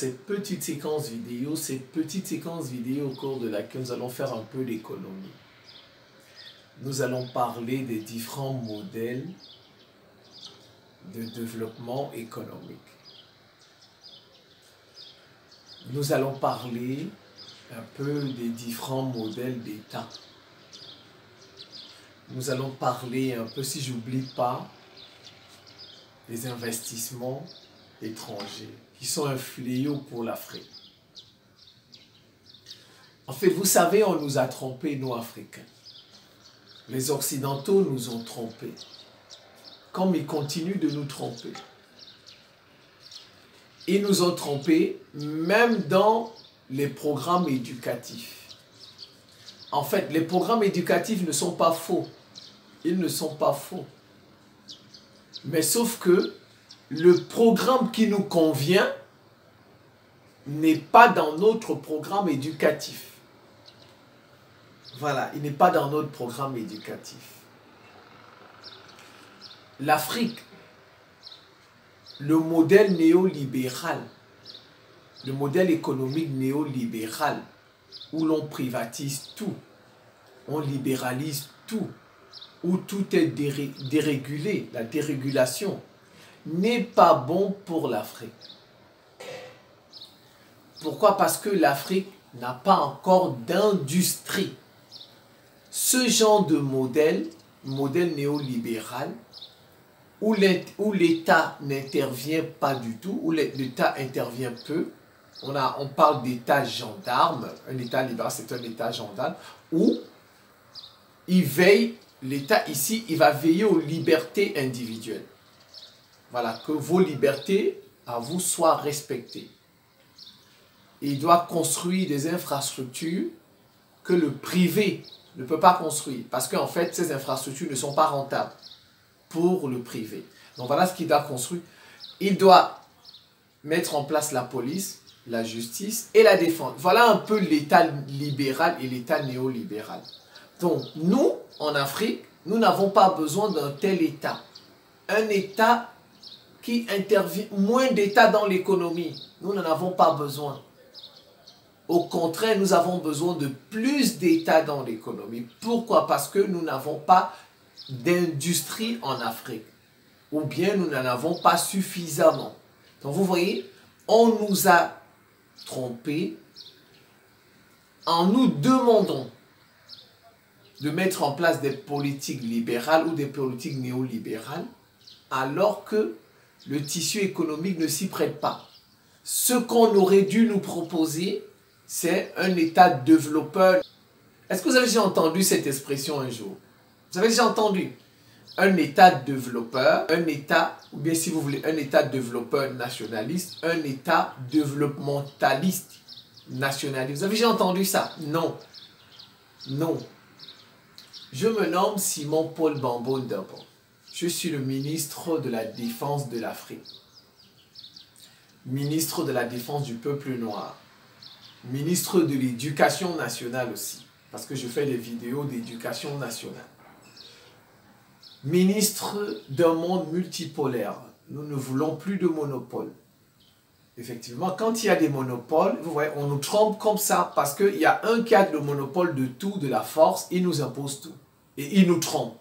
cette petite séquence vidéo au cours de laquelle nous allons faire un peu d'économie. Nous allons parler des différents modèles de développement économique. Nous allons parler un peu des différents modèles d'État. Nous allons parler un peu, si j'oublie pas, des investissements étrangers qui sont un fléau pour l'Afrique. En fait, vous savez, on nous a trompés, nous Africains. Les Occidentaux nous ont trompés, comme ils continuent de nous tromper. Ils nous ont trompés même dans les programmes éducatifs. En fait, les programmes éducatifs ne sont pas faux. Ils ne sont pas faux. Mais sauf que le programme qui nous convient n'est pas dans notre programme éducatif. Voilà, il n'est pas dans notre programme éducatif. L'Afrique, le modèle néolibéral, le modèle économique néolibéral, où l'on privatise tout, on libéralise tout, où tout est dérégulé, la dérégulation, n'est pas bon pour l'Afrique. Pourquoi? Parce que l'Afrique n'a pas encore d'industrie. Ce genre de modèle néolibéral, où l'État n'intervient pas du tout, où l'État intervient peu, on parle d'État gendarme, un État libéral c'est un État gendarme, où il veille, l'État ici, il va veiller aux libertés individuelles. Voilà, que vos libertés à vous soient respectées. Et il doit construire des infrastructures que le privé ne peut pas construire. Parce qu'en fait, ces infrastructures ne sont pas rentables pour le privé. Donc voilà ce qu'il doit construire. Il doit mettre en place la police, la justice et la défense. Voilà un peu l'État libéral et l'État néolibéral. Donc nous, en Afrique, nous n'avons pas besoin d'un tel État. Un État qui intervient, moins d'État dans l'économie. Nous n'en avons pas besoin. Au contraire, nous avons besoin de plus d'État dans l'économie. Pourquoi? Parce que nous n'avons pas d'industrie en Afrique. Ou bien nous n'en avons pas suffisamment. Donc vous voyez, on nous a trompés en nous demandant de mettre en place des politiques libérales ou des politiques néolibérales, alors que le tissu économique ne s'y prête pas. Ce qu'on aurait dû nous proposer, c'est un État développeur. Est-ce que vous avez déjà entendu cette expression un jour? Vous avez déjà entendu? Un État développeur, un État, ou bien si vous voulez, un État développeur nationaliste, un État développementaliste nationaliste. Vous avez déjà entendu ça? Non. Non. Je me nomme Simon-Paul Bambo-Ndabo. Je suis le ministre de la Défense de l'Afrique. Ministre de la Défense du peuple noir. Ministre de l'Éducation nationale aussi. Parce que je fais des vidéos d'éducation nationale. Ministre d'un monde multipolaire. Nous ne voulons plus de monopole. Effectivement, quand il y a des monopoles, vous voyez, on nous trompe comme ça parce qu'il y a un qui a le monopole de tout, de la force, il nous impose tout. Et il nous trompe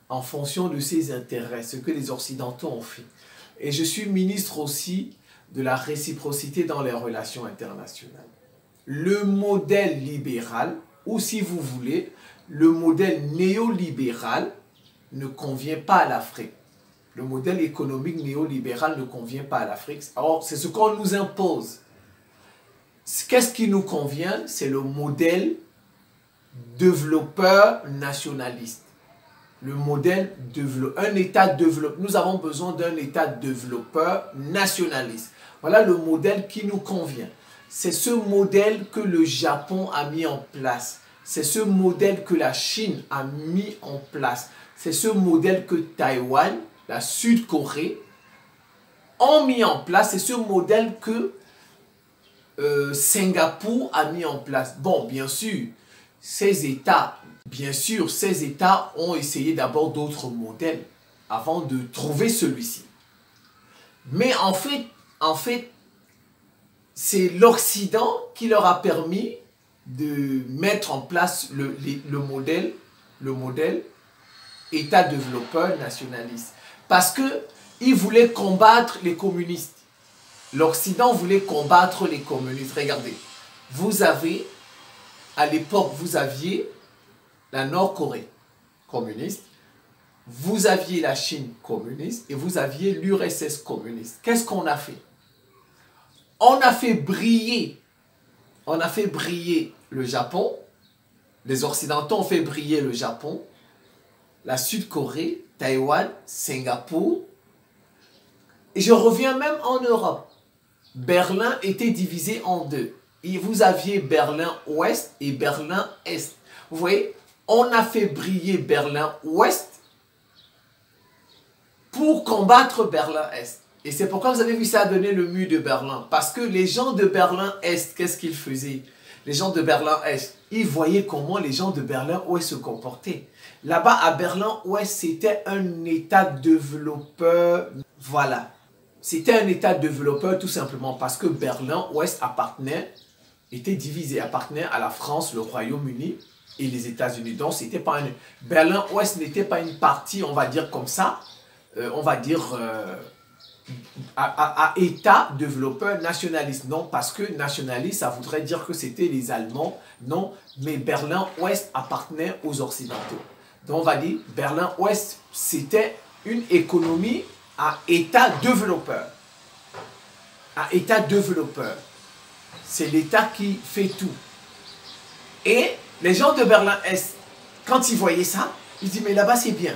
en fonction de ses intérêts, ce que les Occidentaux ont fait. Et je suis ministre aussi de la réciprocité dans les relations internationales. Le modèle libéral, ou si vous voulez, le modèle néolibéral ne convient pas à l'Afrique. Le modèle économique néolibéral ne convient pas à l'Afrique. Alors, c'est ce qu'on nous impose. Qu'est-ce qui nous convient? C'est le modèle développeur nationaliste. Le modèle un État développeur. Nous avons besoin d'un État développeur nationaliste. Voilà le modèle qui nous convient. C'est ce modèle que le Japon a mis en place. C'est ce modèle que la Chine a mis en place. C'est ce modèle que Taïwan, la Sud-Corée, ont mis en place. C'est ce modèle que Singapour a mis en place. Bon, bien sûr, ces États ont essayé d'abord d'autres modèles avant de trouver celui-ci. Mais en fait, c'est l'Occident qui leur a permis de mettre en place le modèle État développeur nationaliste. Parce qu'ils voulaient combattre les communistes. L'Occident voulait combattre les communistes. Regardez, à l'époque, vous aviez la Nord-Corée communiste, vous aviez la Chine communiste et vous aviez l'URSS communiste. Qu'est-ce qu'on a fait? On a fait briller le Japon. Les Occidentaux ont fait briller le Japon, la Sud-Corée, Taïwan, Singapour. Et je reviens même en Europe. Berlin était divisé en deux. Et vous aviez Berlin-Ouest et Berlin-Est. Vous voyez, on a fait briller Berlin-Ouest pour combattre Berlin-Est. Et c'est pourquoi vous avez vu ça donner le mur de Berlin. Parce que les gens de Berlin-Est, qu'est-ce qu'ils faisaient? Les gens de Berlin-Est, ils voyaient comment les gens de Berlin-Ouest se comportaient. Là-bas, à Berlin-Ouest, c'était un État développeur. Voilà. C'était un État développeur tout simplement parce que Berlin-Ouest était divisé, appartenait à la France, le Royaume-Uni et les États-Unis. Donc, c'était pas Berlin-Ouest n'était pas une partie, on va dire comme ça, à État développeur nationaliste. Non, parce que nationaliste, ça voudrait dire que c'était les Allemands. Non, mais Berlin-Ouest appartenait aux Occidentaux. Donc, on va dire Berlin-Ouest, c'était une économie à État développeur. À État développeur. C'est l'État qui fait tout. Et les gens de Berlin-Est, quand ils voyaient ça, ils disent, mais là-bas c'est bien.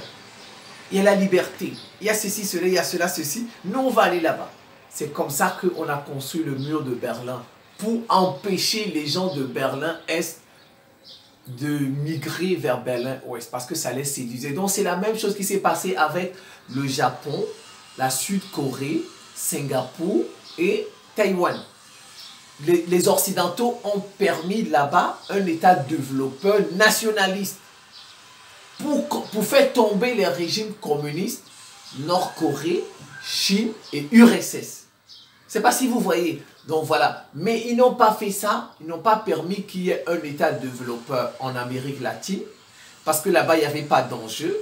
Il y a la liberté. Il y a ceci, cela, il y a cela, ceci. Nous, on va aller là-bas. C'est comme ça qu'on a construit le mur de Berlin. Pour empêcher les gens de Berlin-Est de migrer vers Berlin-Ouest. Parce que ça les séduisait. Donc, c'est la même chose qui s'est passé avec le Japon, la Sud-Corée, Singapour et Taïwan. Les Occidentaux ont permis là-bas un État développeur nationaliste pour faire tomber les régimes communistes, Nord-Corée, Chine et URSS. Je ne sais pas si vous voyez. Donc voilà. Mais ils n'ont pas fait ça. Ils n'ont pas permis qu'il y ait un État développeur en Amérique latine. Parce que là-bas, il n'y avait pas d'enjeu.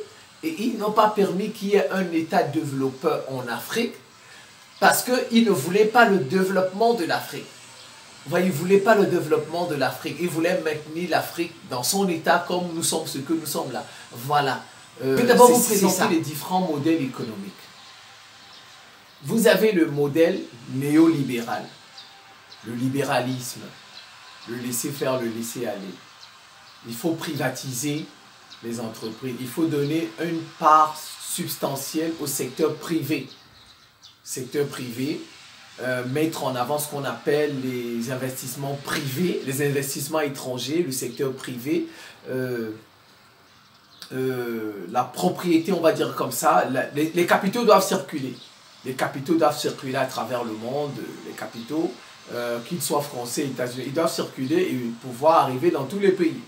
Et ils n'ont pas permis qu'il y ait un État développeur en Afrique. Parce qu'ils ne voulaient pas le développement de l'Afrique. Vous voyez, ils ne voulaient pas le développement de l'Afrique. Ils voulaient maintenir l'Afrique dans son état comme nous sommes ce que nous sommes là. Voilà. Je vais d'abord vous présenter les différents modèles économiques. Vous avez le modèle néolibéral. Le libéralisme. Le laisser faire, le laisser aller. Il faut privatiser les entreprises. Il faut donner une part substantielle au secteur privé. Secteur privé. Mettre en avant ce qu'on appelle les investissements privés, les investissements étrangers, le secteur privé, la propriété, on va dire comme ça, les capitaux doivent circuler. Les capitaux doivent circuler à travers le monde, les capitaux, qu'ils soient français, états-unis, ils doivent circuler et pouvoir arriver dans tous les pays.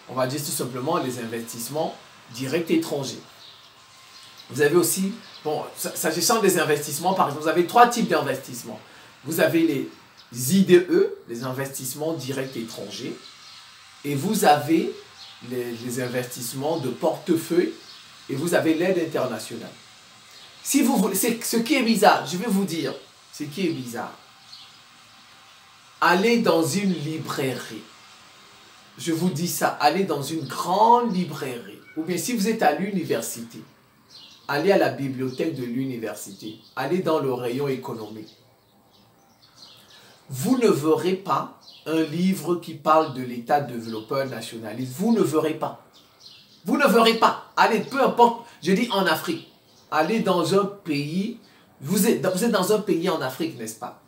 On va dire tout simplement les investissements directs étrangers. Vous avez aussi, bon, s'agissant des investissements, par exemple, vous avez trois types d'investissements. Vous avez les IDE, les investissements directs étrangers, et vous avez les investissements de portefeuille, et vous avez l'aide internationale. Si vous voulez, ce qui est bizarre, je vais vous dire, ce qui est bizarre, allez dans une librairie, je vous dis ça, allez dans une grande librairie, ou bien si vous êtes à l'université, allez à la bibliothèque de l'université, allez dans le rayon économique. Vous ne verrez pas un livre qui parle de l'État développeur nationaliste. Vous ne verrez pas. Vous ne verrez pas. Allez, peu importe, je dis en Afrique. Allez dans un pays, vous êtes dans un pays en Afrique, n'est-ce pas?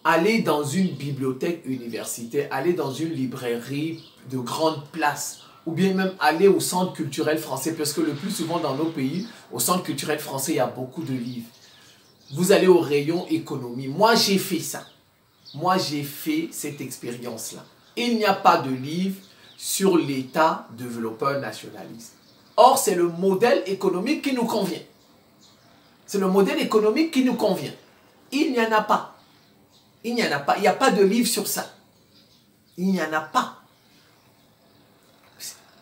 Allez dans une bibliothèque universitaire, allez dans une librairie de grande place. Ou bien même aller au centre culturel français, parce que le plus souvent dans nos pays, au centre culturel français, il y a beaucoup de livres. Vous allez au rayon économie. Moi, j'ai fait ça. Moi, j'ai fait cette expérience-là. Il n'y a pas de livre sur l'État développeur nationaliste. Or, c'est le modèle économique qui nous convient. C'est le modèle économique qui nous convient. Il n'y en a pas. Il n'y en a pas. Il n'y a pas de livre sur ça. Il n'y en a pas.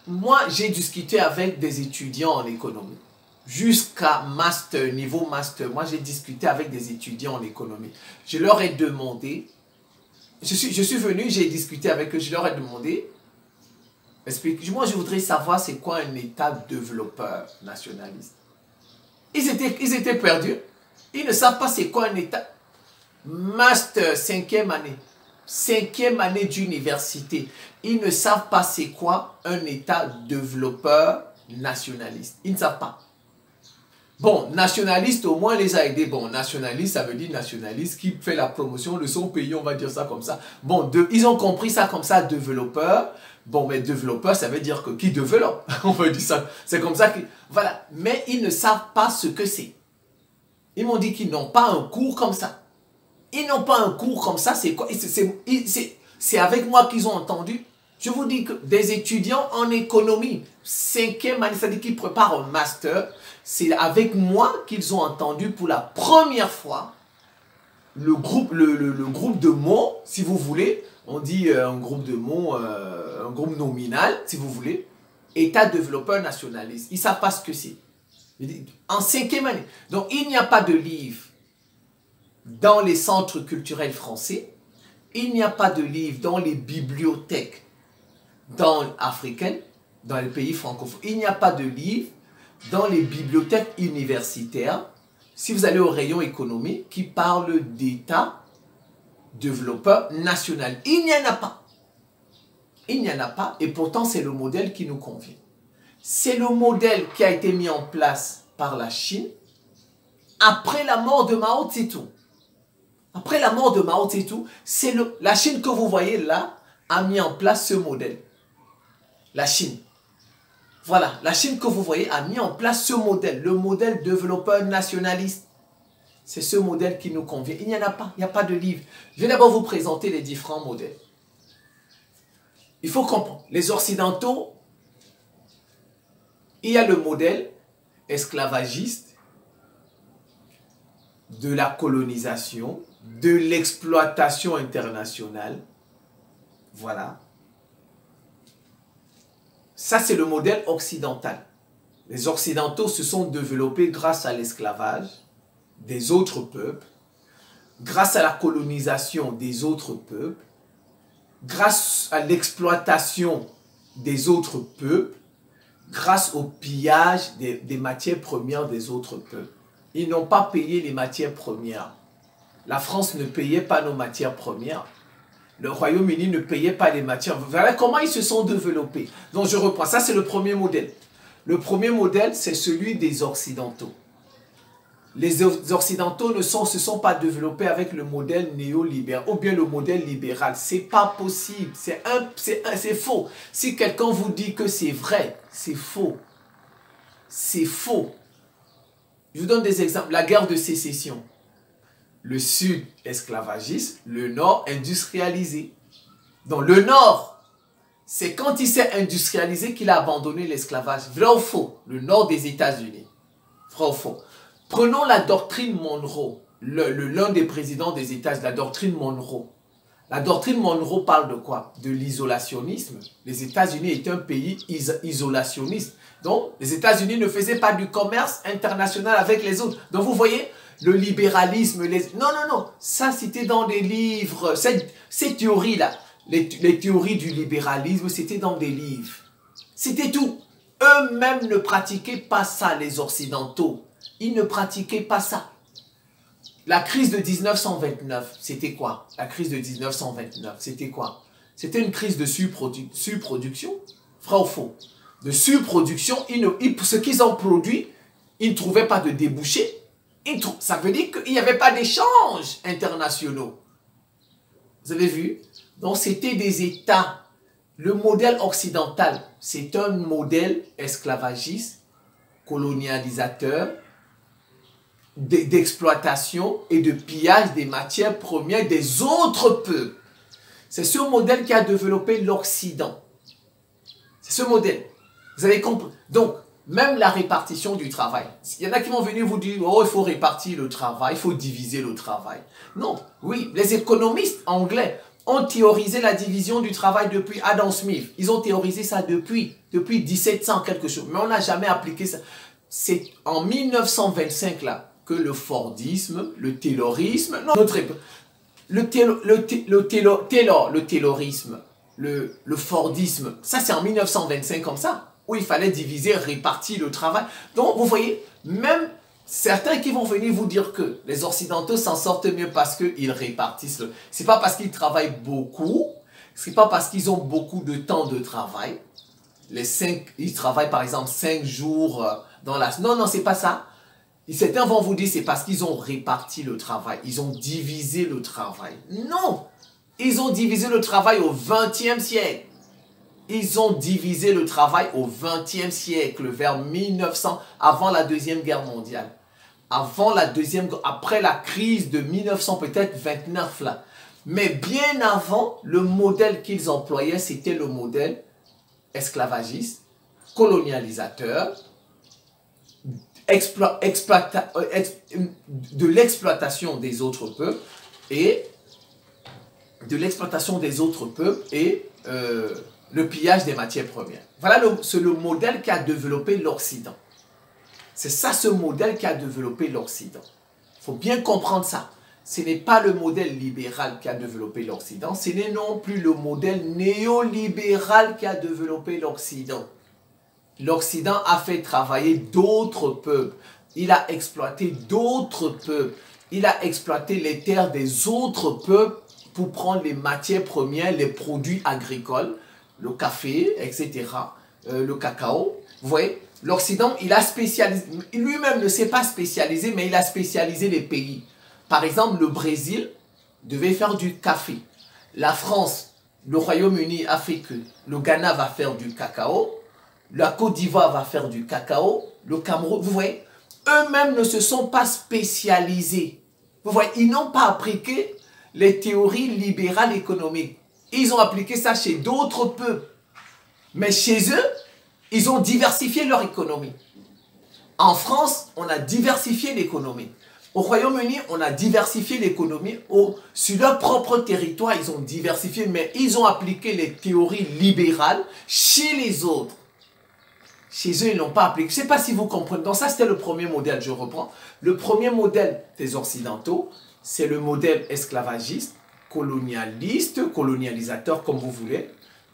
Moi, j'ai discuté avec des étudiants en économie. Jusqu'à master, niveau master, moi j'ai discuté avec des étudiants en économie. Je leur ai demandé, je suis venu, j'ai discuté avec eux, je leur ai demandé, moi je voudrais savoir c'est quoi un État développeur nationaliste. Ils étaient perdus, ils ne savent pas c'est quoi un État. Master, 5e année. 5e année d'université. Ils ne savent pas c'est quoi un État développeur nationaliste. Ils ne savent pas. Bon, nationaliste, au moins les a aidés. Bon, nationaliste, ça veut dire nationaliste qui fait la promotion de son pays, on va dire ça comme ça. Bon, ils ont compris ça comme ça, développeur. Bon, mais développeur, ça veut dire que qui développe. On veut dire ça. C'est comme ça que... Voilà. Mais ils ne savent pas ce que c'est. Ils m'ont dit qu'ils n'ont pas un cours comme ça. Ils n'ont pas un cours comme ça, c'est quoi? C'est avec moi qu'ils ont entendu. Je vous dis que des étudiants en économie, 5e année, c'est-à-dire qu'ils préparent un master, c'est avec moi qu'ils ont entendu pour la première fois le groupe de mots, si vous voulez, on dit un groupe de mots, un groupe nominal, si vous voulez, État développeur nationaliste. Ils ne savent pas ce que c'est. En 5e année. Donc, il n'y a pas de livre dans les centres culturels français. Il n'y a pas de livre dans les bibliothèques africaines, dans les pays francophones. Il n'y a pas de livre dans les bibliothèques universitaires, si vous allez au rayon économique, qui parle d'État développeur national. Il n'y en a pas. Il n'y en a pas, et pourtant c'est le modèle qui nous convient. C'est le modèle qui a été mis en place par la Chine après la mort de Mao Tse-tung. Après la mort de Mao Tse-tung, c'est la Chine que vous voyez là a mis en place ce modèle. La Chine. Voilà, la Chine que vous voyez a mis en place ce modèle, le modèle développeur nationaliste. C'est ce modèle qui nous convient. Il n'y en a pas, il n'y a pas de livre. Je vais d'abord vous présenter les différents modèles. Il faut comprendre, les Occidentaux, il y a le modèle esclavagiste de la colonisation, de l'exploitation internationale. Voilà. Ça, c'est le modèle occidental. Les Occidentaux se sont développés grâce à l'esclavage des autres peuples, grâce à la colonisation des autres peuples, grâce à l'exploitation des autres peuples, grâce au pillage des matières premières des autres peuples. Ils n'ont pas payé les matières premières. La France ne payait pas nos matières premières. Le Royaume-Uni ne payait pas les matières. Voilà comment ils se sont développés. Donc je reprends. Ça, c'est le premier modèle. Le premier modèle, c'est celui des Occidentaux. Les Occidentaux ne se sont pas développés avec le modèle néolibéral ou bien le modèle libéral. C'est pas possible. C'est faux. Si quelqu'un vous dit que c'est vrai, c'est faux. C'est faux. Je vous donne des exemples. La guerre de sécession. Le Sud esclavagiste, le Nord industrialisé. Donc le Nord, c'est quand il s'est industrialisé qu'il a abandonné l'esclavage. Vrai ou faux? Le Nord des États-Unis. Vrai ou faux? Prenons la doctrine Monroe, l'un des présidents des États-Unis, la doctrine Monroe. La doctrine Monroe parle de quoi? De l'isolationnisme. Les États-Unis étaient un pays isolationniste. Donc, les États-Unis ne faisaient pas du commerce international avec les autres. Donc, vous voyez, le libéralisme, non, non, non, ça c'était dans des livres, ces théories-là, les théories du libéralisme, c'était dans des livres. C'était tout. Eux-mêmes ne pratiquaient pas ça, les Occidentaux. Ils ne pratiquaient pas ça. La crise de 1929, c'était quoi? La crise de 1929, c'était quoi? C'était une crise de surproduction, vrai ou faux? De surproduction, ce qu'ils ont produit, ils ne trouvaient pas de débouchés. Ça veut dire qu'il n'y avait pas d'échanges internationaux. Vous avez vu? Donc c'était des États. Le modèle occidental, c'est un modèle esclavagiste, colonialisateur, d'exploitation et de pillage des matières premières des autres peuples. C'est ce modèle qui a développé l'Occident. C'est ce modèle. Vous avez compris? Donc, Même la répartition du travail. Il y en a qui vont venir vous dire, oh, il faut répartir le travail, il faut diviser le travail. Non, oui, les économistes anglais ont théorisé la division du travail depuis Adam Smith. Ils ont théorisé ça depuis 1700 quelque chose. Mais on n'a jamais appliqué ça. C'est en 1925 là que le Fordisme, le Taylorisme, non, le Taylorisme, le Fordisme, ça c'est en 1925 comme ça, où il fallait diviser, répartir le travail. Donc vous voyez, même certains qui vont venir vous dire que les Occidentaux s'en sortent mieux parce qu'ils répartissent. C'est pas parce qu'ils travaillent beaucoup, c'est pas parce qu'ils ont beaucoup de temps de travail. Ils travaillent par exemple 5 jours dans la... Non, non, c'est pas ça. Certains vont vous dire c'est parce qu'ils ont réparti le travail. Ils ont divisé le travail. Non! Ils ont divisé le travail au XXe siècle. Ils ont divisé le travail au XXe siècle, vers 1900, avant la Deuxième Guerre mondiale. Après la crise de 1900, peut-être 29 là. Mais bien avant, le modèle qu'ils employaient, c'était le modèle esclavagiste, colonialisateur, de l'exploitation des autres peuples et le pillage des matières premières. Voilà, c'est le modèle qu'a développé l'Occident. C'est ça, ce modèle qu'a développé l'Occident. Il faut bien comprendre ça. Ce n'est pas le modèle libéral qui a développé l'Occident, ce n'est non plus le modèle néolibéral qui a développé l'Occident. L'Occident a fait travailler d'autres peuples. Il a exploité d'autres peuples. Il a exploité les terres des autres peuples pour prendre les matières premières, les produits agricoles, le café, etc., le cacao. Vous voyez, l'Occident, il a spécialisé, lui-même ne s'est pas spécialisé, mais il a spécialisé les pays. Par exemple, le Brésil devait faire du café. La France, le Royaume-Uni a fait que le Ghana va faire du cacao. La Côte d'Ivoire va faire du cacao, le Cameroun, vous voyez, eux-mêmes ne se sont pas spécialisés. Vous voyez, ils n'ont pas appliqué les théories libérales économiques. Ils ont appliqué ça chez d'autres peuples. Mais chez eux, ils ont diversifié leur économie. En France, on a diversifié l'économie. Au Royaume-Uni, on a diversifié l'économie. Sur leur propre territoire, ils ont diversifié, mais ils ont appliqué les théories libérales chez les autres. Chez eux, ils n'ont pas appliqué. Je ne sais pas si vous comprenez. Donc ça, c'était le premier modèle, je reprends. Le premier modèle des Occidentaux, c'est le modèle esclavagiste, colonialiste, colonialisateur, comme vous voulez,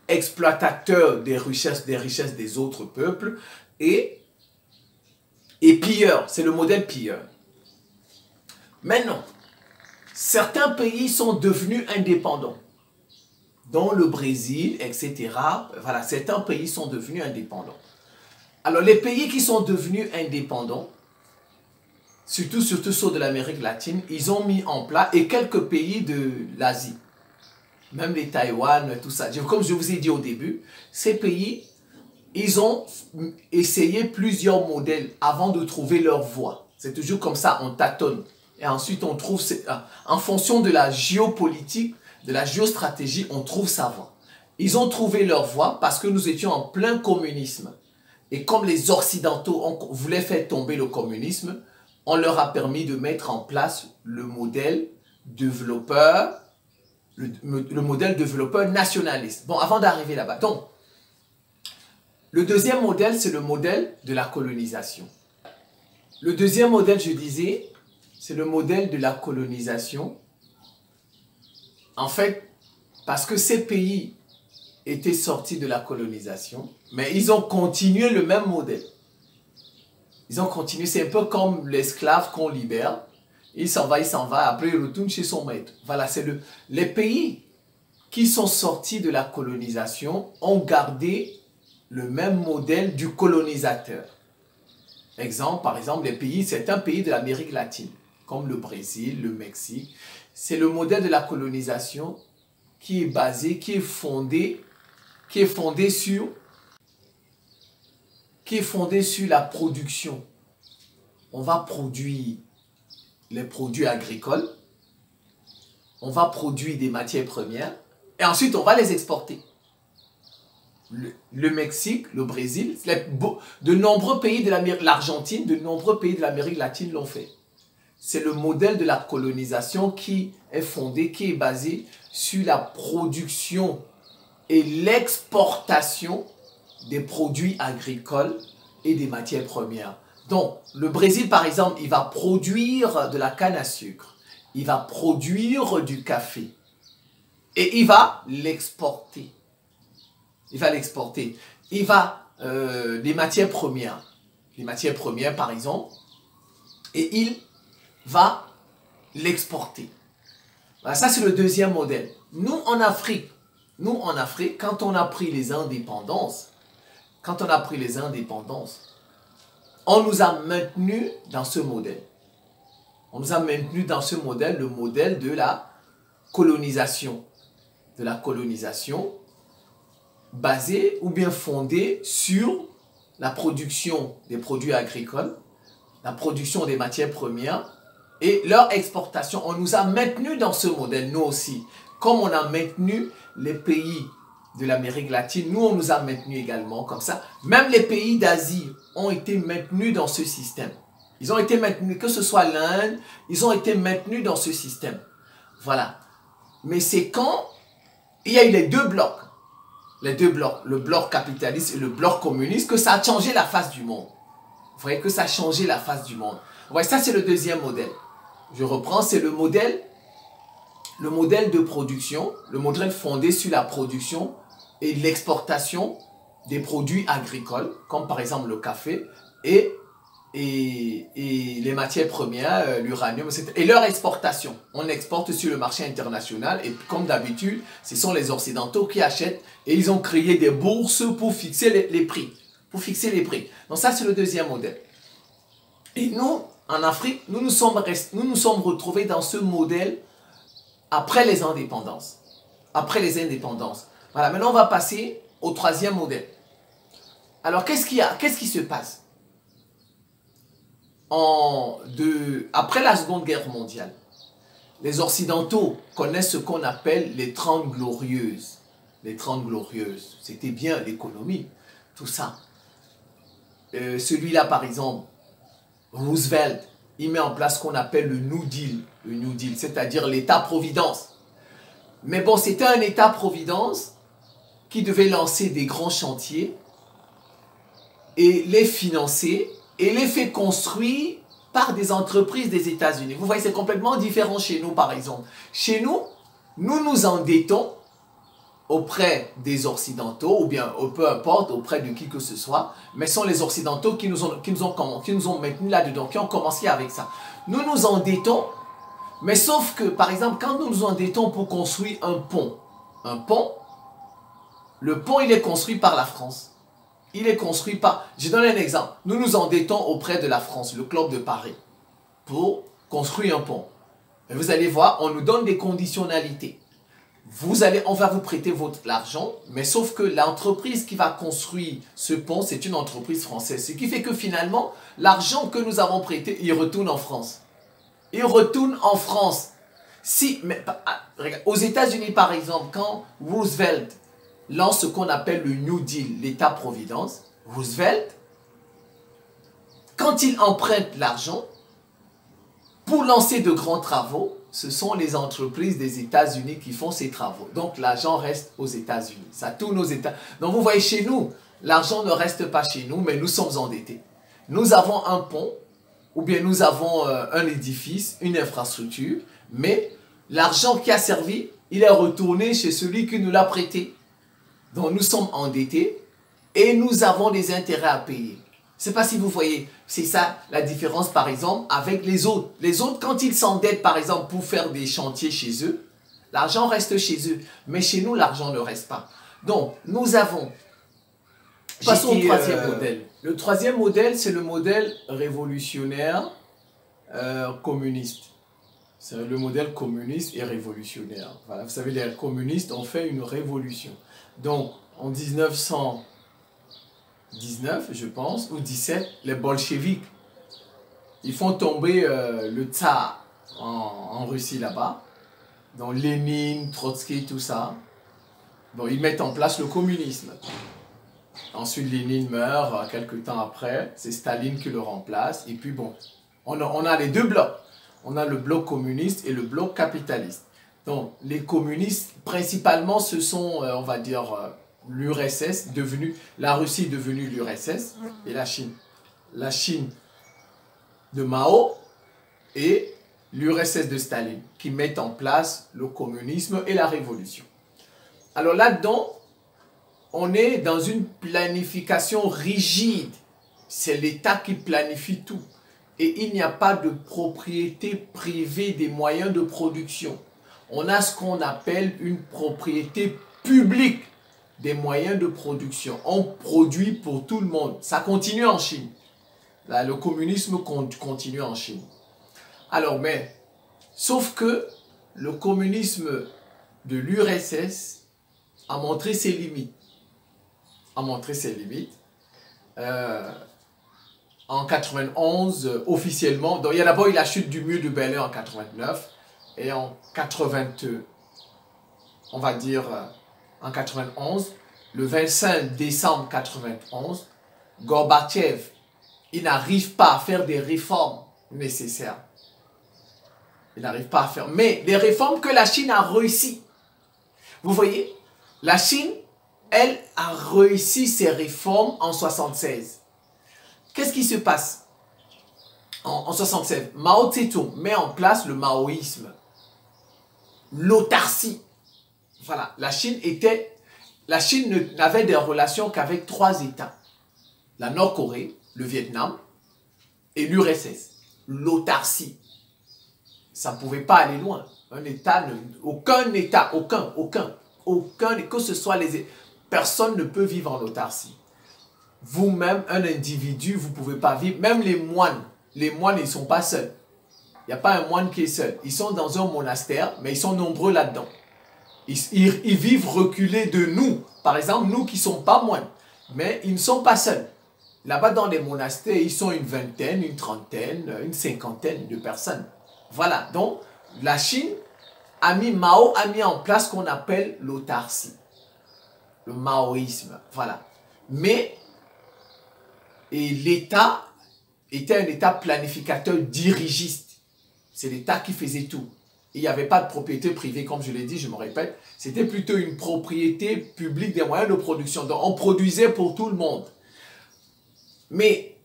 exploitateur des richesses des autres peuples et pilleur. C'est le modèle pilleur. Maintenant, certains pays sont devenus indépendants, dont le Brésil, etc. Voilà, certains pays sont devenus indépendants. Alors, les pays qui sont devenus indépendants, surtout ceux de l'Amérique latine, ils ont mis en place, et quelques pays de l'Asie, même les Taïwan, tout ça. Comme je vous ai dit au début, ces pays, ils ont essayé plusieurs modèles avant de trouver leur voie. C'est toujours comme ça, on tâtonne. Et ensuite, on trouve, en fonction de la géopolitique, de la géostratégie, on trouve sa voie. Ils ont trouvé leur voie parce que nous étions en plein communisme. Et comme les Occidentaux voulaient faire tomber le communisme, on leur a permis de mettre en place le modèle développeur, le modèle développeur nationaliste. Bon, avant d'arriver là-bas. Donc, le deuxième modèle, c'est le modèle de la colonisation. Le deuxième modèle, je disais, c'est le modèle de la colonisation. En fait, parce que ces pays étaient sortis de la colonisation, mais ils ont continué le même modèle. Ils ont continué, c'est un peu comme l'esclave qu'on libère. Il s'en va, après il retourne chez son maître. Voilà, c'est les pays qui sont sortis de la colonisation ont gardé le même modèle du colonisateur. Par exemple, certains pays de l'Amérique latine, comme le Brésil, le Mexique, c'est le modèle de la colonisation qui est fondé sur la production. On va produire les produits agricoles, on va produire des matières premières et ensuite on va les exporter. le Mexique, le Brésil, de nombreux pays de l'Argentine, de nombreux pays de l'Amérique latine l'ont fait. C'est le modèle de la colonisation qui est fondé, qui est basé sur la production et l'exportation des produits agricoles et des matières premières. Donc, le Brésil, par exemple, il va produire de la canne à sucre, il va produire du café et il va l'exporter. Il va l'exporter. Il va, les matières premières, par exemple, et il va l'exporter. Voilà, ça, c'est le deuxième modèle. Nous, en Afrique, quand on a pris les indépendances, on nous a maintenus dans ce modèle. On nous a maintenus dans ce modèle, le modèle de la colonisation. De la colonisation basée ou bien fondée sur la production des produits agricoles, la production des matières premières et leur exportation. On nous a maintenus dans ce modèle, nous aussi. Comme on a maintenu les pays de l'Amérique latine, nous on nous a maintenus également comme ça. Même les pays d'Asie ont été maintenus dans ce système. Ils ont été maintenus, que ce soit l'Inde, ils ont été maintenus dans ce système. Voilà. Mais c'est quand il y a eu les deux blocs, le bloc capitaliste et le bloc communiste, que ça a changé la face du monde. Vous voyez que ça a changé la face du monde. Vous voyez, ça c'est le deuxième modèle. Je reprends, c'est le modèle de production, le modèle fondé sur la production et l'exportation des produits agricoles, comme par exemple le café et les matières premières, l'uranium, etc. Et leur exportation. On exporte sur le marché international et comme d'habitude, ce sont les Occidentaux qui achètent et ils ont créé des bourses pour fixer les prix. Donc ça, c'est le deuxième modèle. Et nous, en Afrique, nous nous sommes retrouvés dans ce modèle après les indépendances. Voilà, maintenant on va passer au troisième modèle. Alors, qu'est-ce qui se passe? Après la Seconde Guerre mondiale, les Occidentaux connaissent ce qu'on appelle les 30 glorieuses. Les 30 glorieuses, c'était bien l'économie, tout ça. Celui-là, par exemple, Roosevelt, il met en place ce qu'on appelle le New Deal, c'est-à-dire l'État-providence. Mais bon, c'était un État-providence qui devait lancer des grands chantiers et les financer et les fait construire par des entreprises des États-Unis. Vous voyez, c'est complètement différent chez nous, par exemple. Chez nous, nous nous endettons auprès des Occidentaux, ou bien peu importe, auprès de qui que ce soit, mais ce sont les Occidentaux qui nous ont maintenus là-dedans, qui ont commencé avec ça. Nous nous endettons, mais sauf que, par exemple, quand nous nous endettons pour construire un pont, le pont, il est construit par la France. Il est construit par... Je donne un exemple. Nous nous endettons auprès de la France, le Club de Paris, pour construire un pont. Et vous allez voir, on nous donne des conditionnalités. On va vous prêter votre argent, mais sauf que l'entreprise qui va construire ce pont, c'est une entreprise française. Ce qui fait que finalement, l'argent que nous avons prêté, il retourne en France. Il retourne en France. Regarde, aux États-Unis, par exemple, quand Roosevelt lance ce qu'on appelle le New Deal, l'État-providence, Roosevelt, quand il emprunte l'argent, pour lancer de grands travaux, ce sont les entreprises des États-Unis qui font ces travaux. Donc l'argent reste aux États-Unis. Ça tourne aux États-Unis. Donc vous voyez, chez nous, l'argent ne reste pas chez nous, mais nous sommes endettés. Nous avons un pont, ou bien nous avons un édifice, une infrastructure, mais l'argent qui a servi, il est retourné chez celui qui nous l'a prêté. Donc nous sommes endettés et nous avons des intérêts à payer. Je ne sais pas si vous voyez, c'est ça la différence par exemple avec les autres. Les autres, quand ils s'endettent par exemple pour faire des chantiers chez eux, l'argent reste chez eux. Mais chez nous, l'argent ne reste pas. Donc nous avons... Passons au troisième modèle. Le troisième modèle, c'est le modèle révolutionnaire communiste. C'est le modèle communiste et révolutionnaire. Voilà, vous savez, les communistes ont fait une révolution. Donc, en 1919, je pense, ou 17, les bolcheviks, ils font tomber le tsar en Russie là-bas. Donc, Lénine, Trotsky, tout ça. Bon, ils mettent en place le communisme. Ensuite, Lénine meurt quelques temps après. C'est Staline qui le remplace. Et puis bon, on a les deux blocs. On a le bloc communiste et le bloc capitaliste. Donc, les communistes, principalement, ce sont, on va dire, l'URSS, la Russie devenue l'URSS, et la Chine. La Chine de Mao et l'URSS de Staline, qui mettent en place le communisme et la révolution. Alors là-dedans, on est dans une planification rigide. C'est l'État qui planifie tout. Et il n'y a pas de propriété privée des moyens de production. On a ce qu'on appelle une propriété publique des moyens de production. On produit pour tout le monde. Ça continue en Chine. Là, le communisme continue en Chine. Alors, mais, sauf que le communisme de l'URSS a montré ses limites. En 91, officiellement, donc il y a d'abord eu la chute du mur de Berlin en 89, et en 82, on va dire en 91, le 25 décembre 91, Gorbatchev, il n'arrive pas à faire des réformes nécessaires. Il n'arrive pas à faire, mais les réformes que la Chine a réussi. Vous voyez, la Chine, elle a réussi ses réformes en 76. Qu'est-ce qui se passe en 76? Mao Tse-tung met en place le maoïsme, l'autarcie. Voilà, la Chine n'avait des relations qu'avec 3 États. La Nord-Corée, le Vietnam et l'URSS. L'autarcie. Ça ne pouvait pas aller loin. Aucun État, que ce soit personne ne peut vivre en autarcie. Vous-même, un individu, vous ne pouvez pas vivre. Même les moines, ils ne sont pas seuls. Il n'y a pas un moine qui est seul. Ils sont dans un monastère, mais ils sont nombreux là-dedans. Ils vivent reculés de nous. Par exemple, nous qui ne sommes pas moines. Mais ils ne sont pas seuls. Là-bas, dans les monastères, ils sont une vingtaine, une trentaine, une cinquantaine de personnes. Voilà. Donc, la Chine Mao a mis en place ce qu'on appelle l'autarcie. Le maoïsme. Voilà. Mais l'État était un État planificateur dirigiste. C'est l'État qui faisait tout. Il n'y avait pas de propriété privée, comme je l'ai dit, je me répète. C'était plutôt une propriété publique des moyens de production. Donc, on produisait pour tout le monde. Mais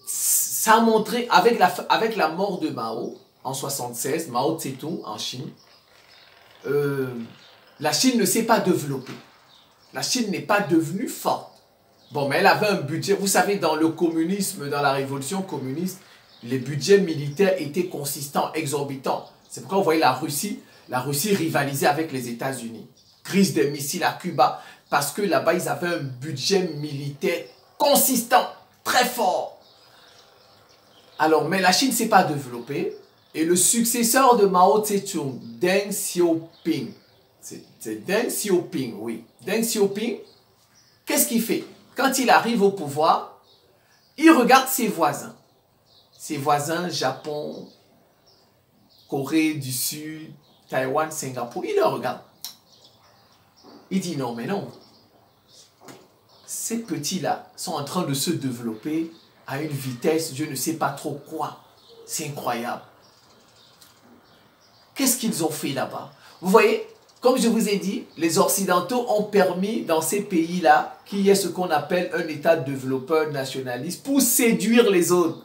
ça a montré, avec la mort de Mao, en 76, Mao Tse-tung en Chine, la Chine ne s'est pas développée. La Chine n'est pas devenue forte. Bon, mais elle avait un budget. Vous savez, dans le communisme, dans la révolution communiste, les budgets militaires étaient consistants, exorbitants. C'est pourquoi vous voyez la Russie rivalisait avec les États-Unis. Crise des missiles à Cuba, parce que là-bas, ils avaient un budget militaire consistant, très fort. Alors, mais la Chine ne s'est pas développée. Et le successeur de Mao Tse-tung, Deng Xiaoping, c'est Deng Xiaoping, oui. Deng Xiaoping, qu'est-ce qu'il fait? Quand il arrive au pouvoir, il regarde ses voisins. Ses voisins, Japon, Corée du Sud, Taïwan, Singapour, il les regarde. Il dit non, mais non. Ces petits-là sont en train de se développer à une vitesse, je ne sais pas trop quoi. C'est incroyable. Qu'est-ce qu'ils ont fait là-bas? Vous voyez, comme je vous ai dit, les Occidentaux ont permis dans ces pays-là qu'il y ait ce qu'on appelle un État développeur nationaliste pour séduire les autres.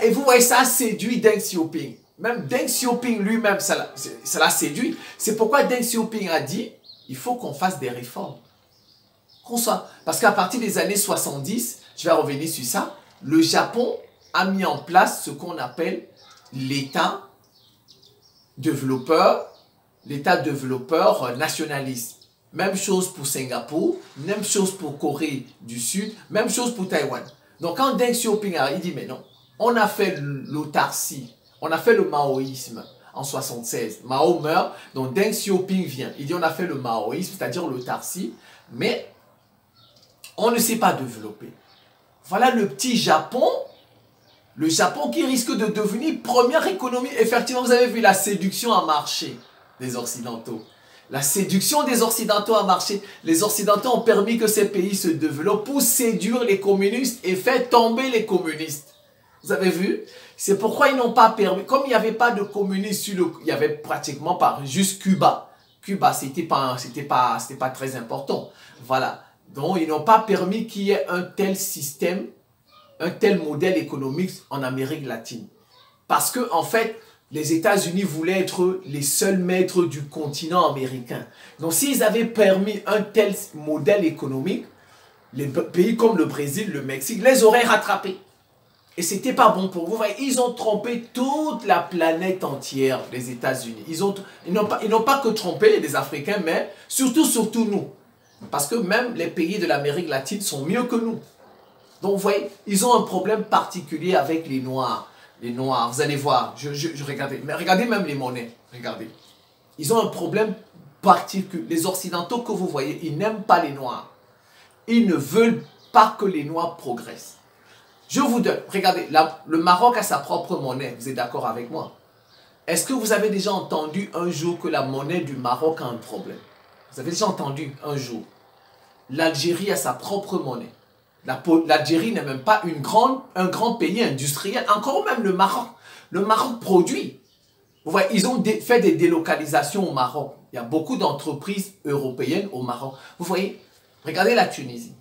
Et vous voyez, ça a séduit Deng Xiaoping. Même Deng Xiaoping lui-même, ça l'a séduit. C'est pourquoi Deng Xiaoping a dit, il faut qu'on fasse des réformes. Parce qu'à partir des années 70, je vais revenir sur ça, le Japon a mis en place ce qu'on appelle l'État développeur nationaliste. Même chose pour Singapour, même chose pour Corée du Sud, même chose pour Taïwan. Donc quand Deng Xiaoping a dit, mais non, on a fait l'autarcie, on a fait le maoïsme en 76. Mao meurt, donc Deng Xiaoping vient. Il dit, on a fait le maoïsme, c'est-à-dire l'autarcie, mais on ne s'est pas développé. Voilà le petit Japon. Le Japon qui risque de devenir première économie. Effectivement, vous avez vu la séduction a marché des Occidentaux. La séduction des Occidentaux a marché. Les Occidentaux ont permis que ces pays se développent pour séduire les communistes et faire tomber les communistes. Vous avez vu? C'est pourquoi ils n'ont pas permis. Comme il n'y avait pas de communistes, il y avait pratiquement pas, juste Cuba. Cuba, c'était pas très important. Voilà. Donc, ils n'ont pas permis qu'il y ait un tel système, un tel modèle économique en Amérique latine. Parce que, en fait, les États-Unis voulaient être les seuls maîtres du continent américain. Donc, s'ils avaient permis un tel modèle économique, les pays comme le Brésil, le Mexique, les auraient rattrapés. Et c'était pas bon pour vous. Ils ont trompé toute la planète entière, les États-Unis. Ils n'ont pas que trompé les Africains, mais surtout nous. Parce que même les pays de l'Amérique latine sont mieux que nous. Donc, vous voyez, ils ont un problème particulier avec les Noirs. Les Noirs, vous allez voir, mais regardez même les monnaies, regardez. Ils ont un problème particulier. Les Occidentaux que vous voyez, ils n'aiment pas les Noirs. Ils ne veulent pas que les Noirs progressent. Je vous donne, regardez, le Maroc a sa propre monnaie, vous êtes d'accord avec moi? Est-ce que vous avez déjà entendu un jour que la monnaie du Maroc a un problème? Vous avez déjà entendu un jour? L'Algérie a sa propre monnaie. L'Algérie n'est même pas un grand pays industriel. Encore même le Maroc. Le Maroc produit. Vous voyez, ils ont fait des délocalisations au Maroc. Il y a beaucoup d'entreprises européennes au Maroc. Vous voyez, regardez la Tunisie.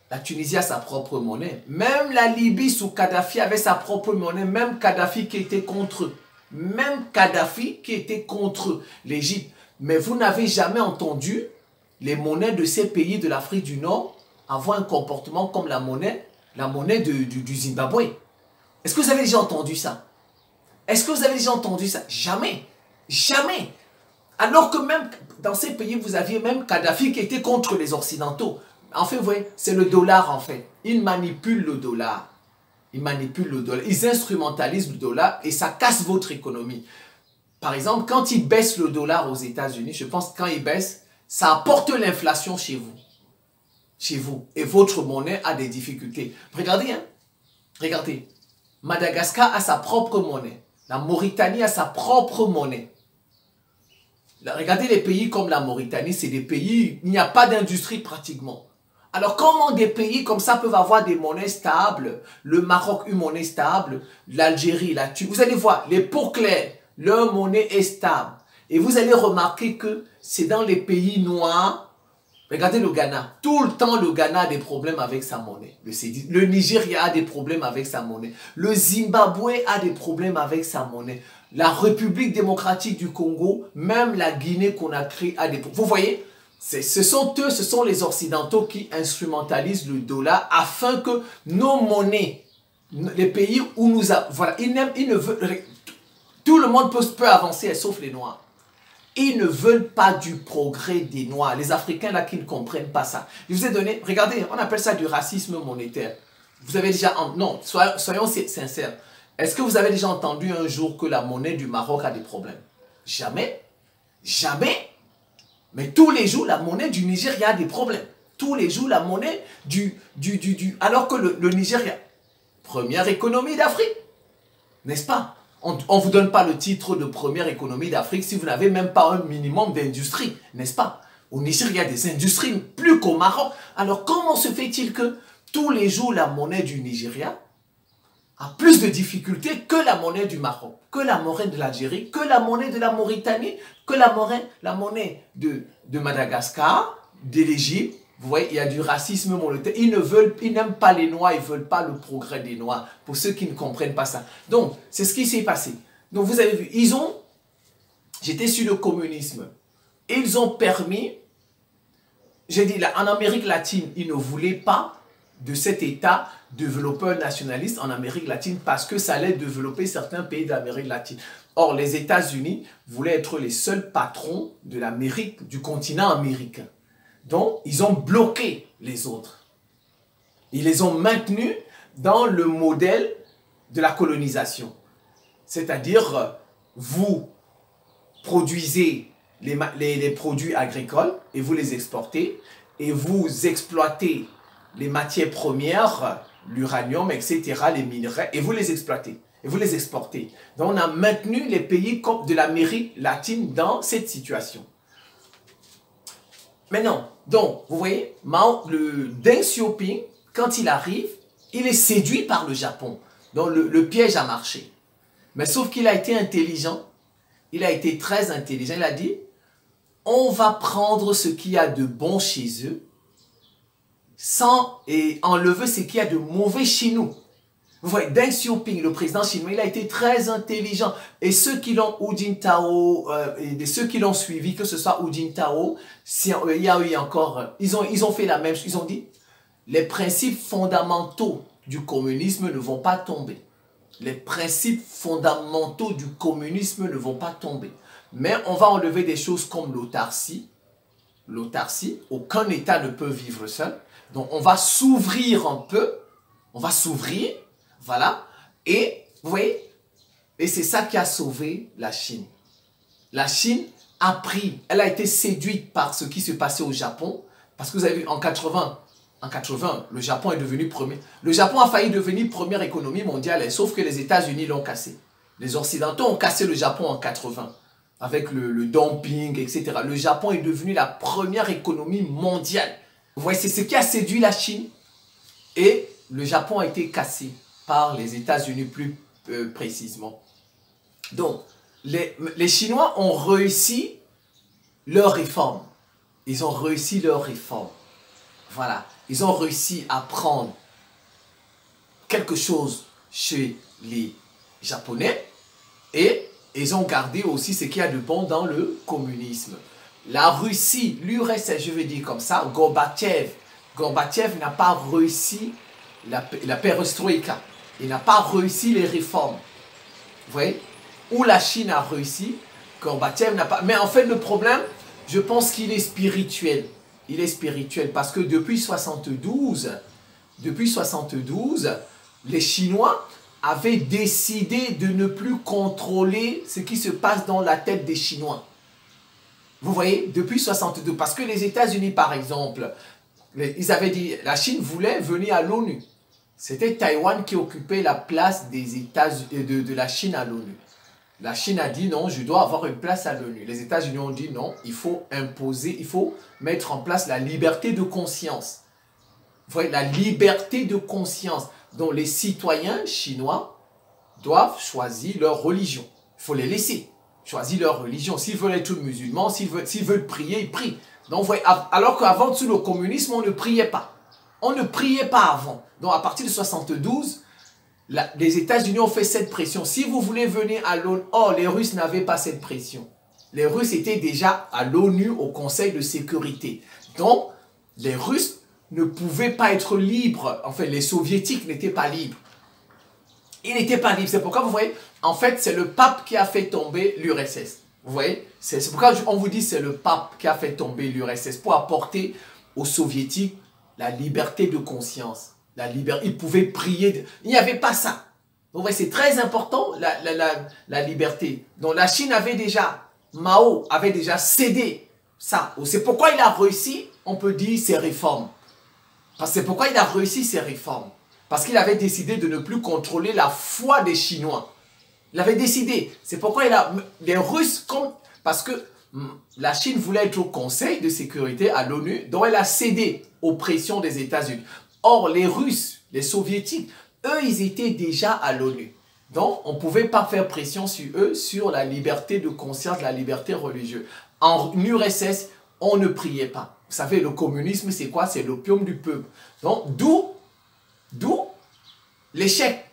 La Tunisie a sa propre monnaie. Même la Libye sous Kadhafi avait sa propre monnaie. Même Kadhafi qui était contre eux. Même Kadhafi qui était contre l'Égypte. Mais vous n'avez jamais entendu les monnaies de ces pays de l'Afrique du Nord avoir un comportement comme la monnaie du Zimbabwe. Est-ce que vous avez déjà entendu ça? Est-ce que vous avez déjà entendu ça? Jamais. Jamais. Alors que même dans ces pays, vous aviez même Kadhafi qui était contre les Occidentaux. En fait, vous voyez, c'est le dollar en fait. Ils manipulent le dollar. Ils manipulent le dollar. Ils instrumentalisent le dollar et ça casse votre économie. Par exemple, quand ils baissent le dollar aux États-Unis, je pense que quand ils baissent, ça apporte l'inflation chez vous. Chez vous. Et votre monnaie a des difficultés. Regardez, hein. Regardez. Madagascar a sa propre monnaie. La Mauritanie a sa propre monnaie. Regardez les pays comme la Mauritanie, c'est des pays, il n'y a pas d'industrie pratiquement. Alors comment des pays comme ça peuvent avoir des monnaies stables? Le Maroc, une monnaie stable, l'Algérie, la Tunisie. Vous allez voir, les pots clairs, leur monnaie est stable. Et vous allez remarquer que c'est dans les pays noirs. Regardez le Ghana. Tout le temps, le Ghana a des problèmes avec sa monnaie. Le Nigeria a des problèmes avec sa monnaie. Le Zimbabwe a des problèmes avec sa monnaie. La République démocratique du Congo, même la Guinée-Conakry a des problèmes. Vous voyez, ce sont les Occidentaux qui instrumentalisent le dollar afin que nos monnaies, les pays où nous avons... Voilà, ils ne veulent... Tout le monde peut avancer, sauf les Noirs. Ils ne veulent pas du progrès des Noirs. Les Africains, là, qui ne comprennent pas ça. Je vous ai donné, regardez, on appelle ça du racisme monétaire. Vous avez déjà... Non, soyons sincères. Est-ce que vous avez déjà entendu un jour que la monnaie du Maroc a des problèmes? Jamais. Jamais. Mais tous les jours, la monnaie du Nigeria a des problèmes. Tous les jours, la monnaie alors que le Nigeria, première économie d'Afrique, n'est-ce pas? On ne vous donne pas le titre de première économie d'Afrique si vous n'avez même pas un minimum d'industrie, n'est-ce pas? Au Nigeria, il y a des industries plus qu'au Maroc. Alors, comment se fait-il que tous les jours, la monnaie du Nigeria a plus de difficultés que la monnaie du Maroc, que la monnaie de l'Algérie, que la monnaie de la Mauritanie, que la monnaie de Madagascar, de l'Égypte? Vous voyez, il y a du racisme monétaire. Ils n'aiment pas les Noirs, ils ne veulent pas le progrès des Noirs. Pour ceux qui ne comprennent pas ça. Donc, c'est ce qui s'est passé. Donc, vous avez vu, j'étais sur le communisme. Ils ont permis, j'ai dit, là, en Amérique latine, ils ne voulaient pas de cet État développeur nationaliste en Amérique latine parce que ça allait développer certains pays de l'Amérique latine. Or, les États-Unis voulaient être les seuls patrons de l'Amérique, du continent américain. Donc, ils ont bloqué les autres. Ils les ont maintenus dans le modèle de la colonisation. C'est-à-dire, vous produisez les produits agricoles et vous les exportez et vous exploitez les matières premières, l'uranium, etc., les minerais, et vous les exploitez, et vous les exportez. Donc, on a maintenu les pays de l'Amérique latine dans cette situation. Maintenant, donc, vous voyez, le Deng Xiaoping, quand il arrive, il est séduit par le Japon. Donc, le piège a marché. Mais sauf qu'il a été intelligent. Il a été très intelligent. Il a dit, on va prendre ce qu'il y a de bon chez eux et enlever ce qu'il y a de mauvais chez nous. Vous voyez, Deng Xiaoping, le président chinois, il a été très intelligent. Et ceux qui l'ont, Hu Jintao, et ceux qui l'ont suivi, que ce soit Hu Jintao, il y a eu encore, ils ont fait la même chose. Ils ont dit, les principes fondamentaux du communisme ne vont pas tomber. Les principes fondamentaux du communisme ne vont pas tomber. Mais on va enlever des choses comme l'autarcie. L'autarcie, aucun État ne peut vivre seul. Donc on va s'ouvrir un peu. On va s'ouvrir. Voilà. Et, vous voyez, et c'est ça qui a sauvé la Chine. La Chine a pris, elle a été séduite par ce qui se passait au Japon. Parce que vous avez vu, en 80, le Japon est devenu premier. Le Japon a failli devenir première économie mondiale, sauf que les États-Unis l'ont cassé. Les Occidentaux ont cassé le Japon en 80, avec le dumping, etc. Le Japon est devenu la première économie mondiale. Vous voyez, c'est ce qui a séduit la Chine. Et le Japon a été cassé par les États-Unis plus précisément. Donc, les Chinois ont réussi leur réforme. Ils ont réussi leur réforme. Voilà. Ils ont réussi à prendre quelque chose chez les Japonais et ils ont gardé aussi ce qu'il y a de bon dans le communisme. La Russie, l'URSS, je vais dire comme ça, Gorbatchev n'a pas réussi la perestroïka. Il n'a pas réussi les réformes. Vous voyez? Où la Chine a réussi, Gorbatchev n'a pas... Mais en fait, le problème, je pense qu'il est spirituel. Il est spirituel parce que depuis 72, les Chinois avaient décidé de ne plus contrôler ce qui se passe dans la tête des Chinois. Vous voyez, depuis 72, parce que les États-Unis, par exemple, ils avaient dit, la Chine voulait venir à l'ONU. C'était Taïwan qui occupait la place des de la Chine à l'ONU. La Chine a dit non, je dois avoir une place à l'ONU. Les États-Unis ont dit non, il faut imposer, il faut mettre en place la liberté de conscience. Vous voyez, la liberté de conscience dont les citoyens chinois doivent choisir leur religion. Il faut les laisser choisir leur religion. S'ils veulent être musulmans, s'ils veulent prier, ils prient. Donc, vous voyez, alors qu'avant, sous le communisme, on ne priait pas. On ne priait pas avant. Donc, à partir de 72, les États-Unis ont fait cette pression. Si vous voulez venir à l'ONU, oh, les Russes n'avaient pas cette pression. Les Russes étaient déjà à l'ONU, au Conseil de sécurité. Donc, les Russes ne pouvaient pas être libres. En fait, les Soviétiques n'étaient pas libres. Ils n'étaient pas libres. C'est pourquoi, vous voyez, en fait, c'est le pape qui a fait tomber l'URSS. Vous voyez, c'est pourquoi on vous dit c'est le pape qui a fait tomber l'URSS pour apporter aux Soviétiques la liberté de conscience. La liberté, ils pouvaient prier. Il n'y avait pas ça. Donc, c'est très important, la liberté. Donc, la Chine avait déjà, Mao avait déjà cédé ça. C'est pourquoi il a réussi, on peut dire, ses réformes. Parce que c'est pourquoi il a réussi ses réformes. Parce qu'il avait décidé de ne plus contrôler la foi des Chinois. Il avait décidé. C'est pourquoi les Russes, parce que la Chine voulait être au Conseil de sécurité à l'ONU, donc elle a cédé aux pressions des États-Unis. Or, les Russes, les Soviétiques, eux, ils étaient déjà à l'ONU. Donc, on ne pouvait pas faire pression sur eux, sur la liberté de conscience, la liberté religieuse. En URSS, on ne priait pas. Vous savez, le communisme, c'est quoi? C'est l'opium du peuple. Donc, d'où l'échec.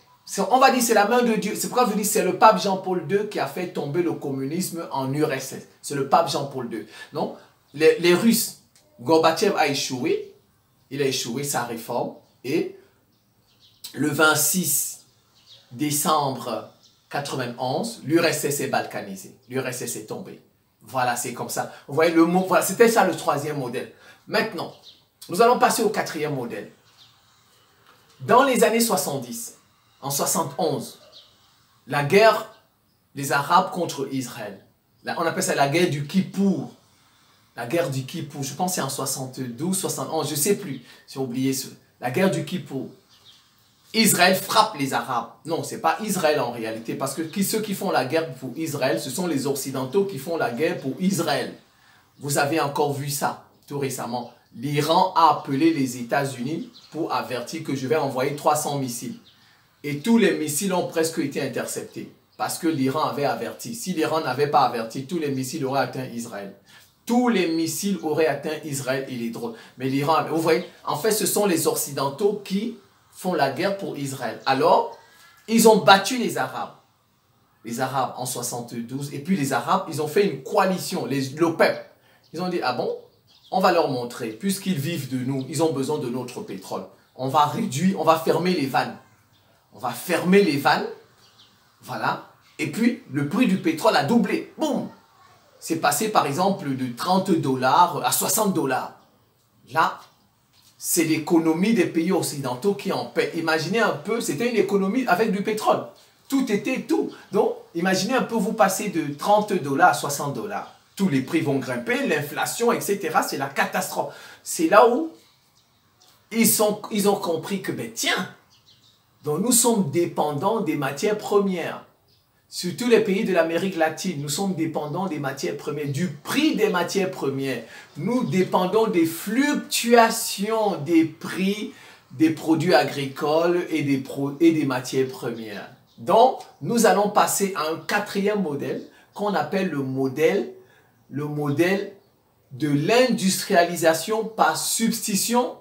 On va dire c'est la main de Dieu. C'est pourquoi je dis c'est le pape Jean-Paul II qui a fait tomber le communisme en URSS. C'est le pape Jean-Paul II. Donc, les Russes, Gorbatchev a échoué. Il a échoué sa réforme. Et le 26 décembre 91, l'URSS est balkanisée. L'URSS est tombée. Voilà, c'est comme ça. Vous voyez le mot. Voilà, c'était ça le troisième modèle. Maintenant, nous allons passer au quatrième modèle. Dans les années 70, en 71, la guerre des Arabes contre Israël. On appelle ça la guerre du Kippour. La guerre du Kippour, je pense que c'est en 72, 71, je ne sais plus, j'ai oublié ce. La guerre du Kippour. Israël frappe les Arabes. Non, ce n'est pas Israël en réalité, parce que ceux qui font la guerre pour Israël, ce sont les Occidentaux qui font la guerre pour Israël. Vous avez encore vu ça. tout récemment, l'Iran a appelé les États-Unis pour avertir que je vais envoyer 300 missiles. Et tous les missiles ont presque été interceptés. Parce que l'Iran avait averti. Si l'Iran n'avait pas averti, tous les missiles auraient atteint Israël. Tous les missiles auraient atteint Israël et les drones. Mais l'Iran, vous voyez, en fait, ce sont les Occidentaux qui font la guerre pour Israël. Alors, ils ont battu les Arabes. Les Arabes en 72. Et puis les Arabes, ils ont fait une coalition, l'OPEP. Ils ont dit, ah bon, on va leur montrer, puisqu'ils vivent de nous, ils ont besoin de notre pétrole. On va réduire, on va fermer les vannes. On va fermer les vannes. Voilà. Et puis, le prix du pétrole a doublé. Boum! C'est passé, par exemple, de 30 $ à 60 $. Là, c'est l'économie des pays occidentaux qui en paie. Imaginez un peu, c'était une économie avec du pétrole. Tout était tout. Donc, imaginez un peu, vous passez de 30 $ à 60 $. Tous les prix vont grimper, l'inflation, etc. C'est la catastrophe. C'est là où ils ont compris que, ben tiens, donc nous sommes dépendants des matières premières. Surtout les pays de l'Amérique latine, nous sommes dépendants des matières premières, du prix des matières premières. Nous dépendons des fluctuations des prix des produits agricoles et des matières premières. Donc, nous allons passer à un quatrième modèle qu'on appelle le modèle de l'industrialisation par substitution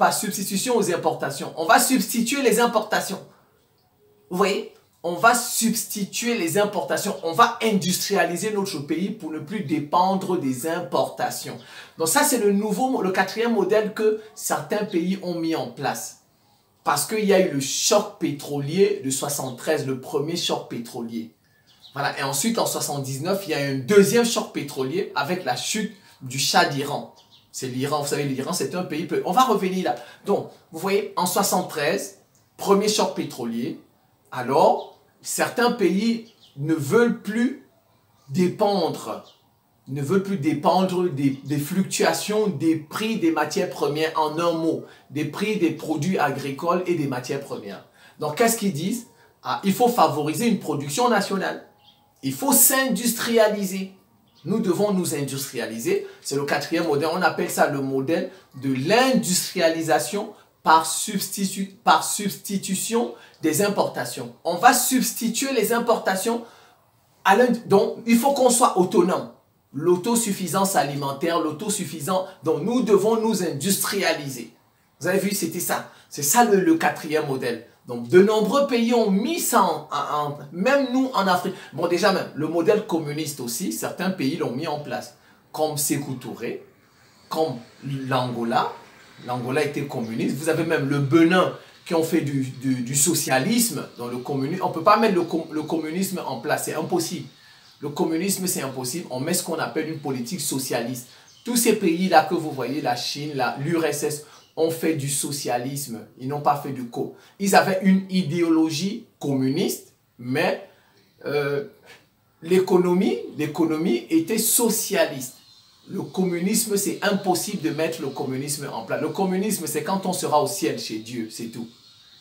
aux importations. On va substituer les importations. Vous voyez? On va substituer les importations. On va industrialiser notre pays pour ne plus dépendre des importations. Donc ça, c'est le quatrième modèle que certains pays ont mis en place. Parce qu'il y a eu le choc pétrolier de 73, le premier choc pétrolier. Voilà. Et ensuite, en 79, il y a eu un deuxième choc pétrolier avec la chute du Shah d'Iran. C'est l'Iran. Vous savez, l'Iran, c'est un pays... On va revenir là. Donc, vous voyez, en 73, premier choc pétrolier. Alors, certains pays ne veulent plus dépendre des fluctuations des prix des matières premières, en un mot, des prix des produits agricoles et des matières premières. Donc, qu'est-ce qu'ils disent? Ah, il faut favoriser une production nationale. Il faut s'industrialiser. Nous devons nous industrialiser. C'est le quatrième modèle. On appelle ça le modèle de l'industrialisation par substitution des importations. On va substituer les importations à donc il faut qu'on soit autonome. L'autosuffisance alimentaire, l'autosuffisance. Donc nous devons nous industrialiser. Vous avez vu, c'était ça. C'est ça le quatrième modèle. Donc de nombreux pays ont mis ça même nous en Afrique. Bon, déjà même, le modèle communiste aussi, certains pays l'ont mis en place. Comme Sékou Touré, comme l'Angola. L'Angola était communiste. Vous avez même le Bénin qui ont fait du socialisme dans le communisme. On ne peut pas mettre le communisme en place, c'est impossible. Le communisme, c'est impossible. On met ce qu'on appelle une politique socialiste. Tous ces pays-là que vous voyez, la Chine, l'URSS, ont fait du socialisme. Ils n'ont pas fait du co. Ils avaient une idéologie communiste, mais l'économie était socialiste. Le communisme, c'est impossible de mettre le communisme en place. Le communisme, c'est quand on sera au ciel chez Dieu, c'est tout.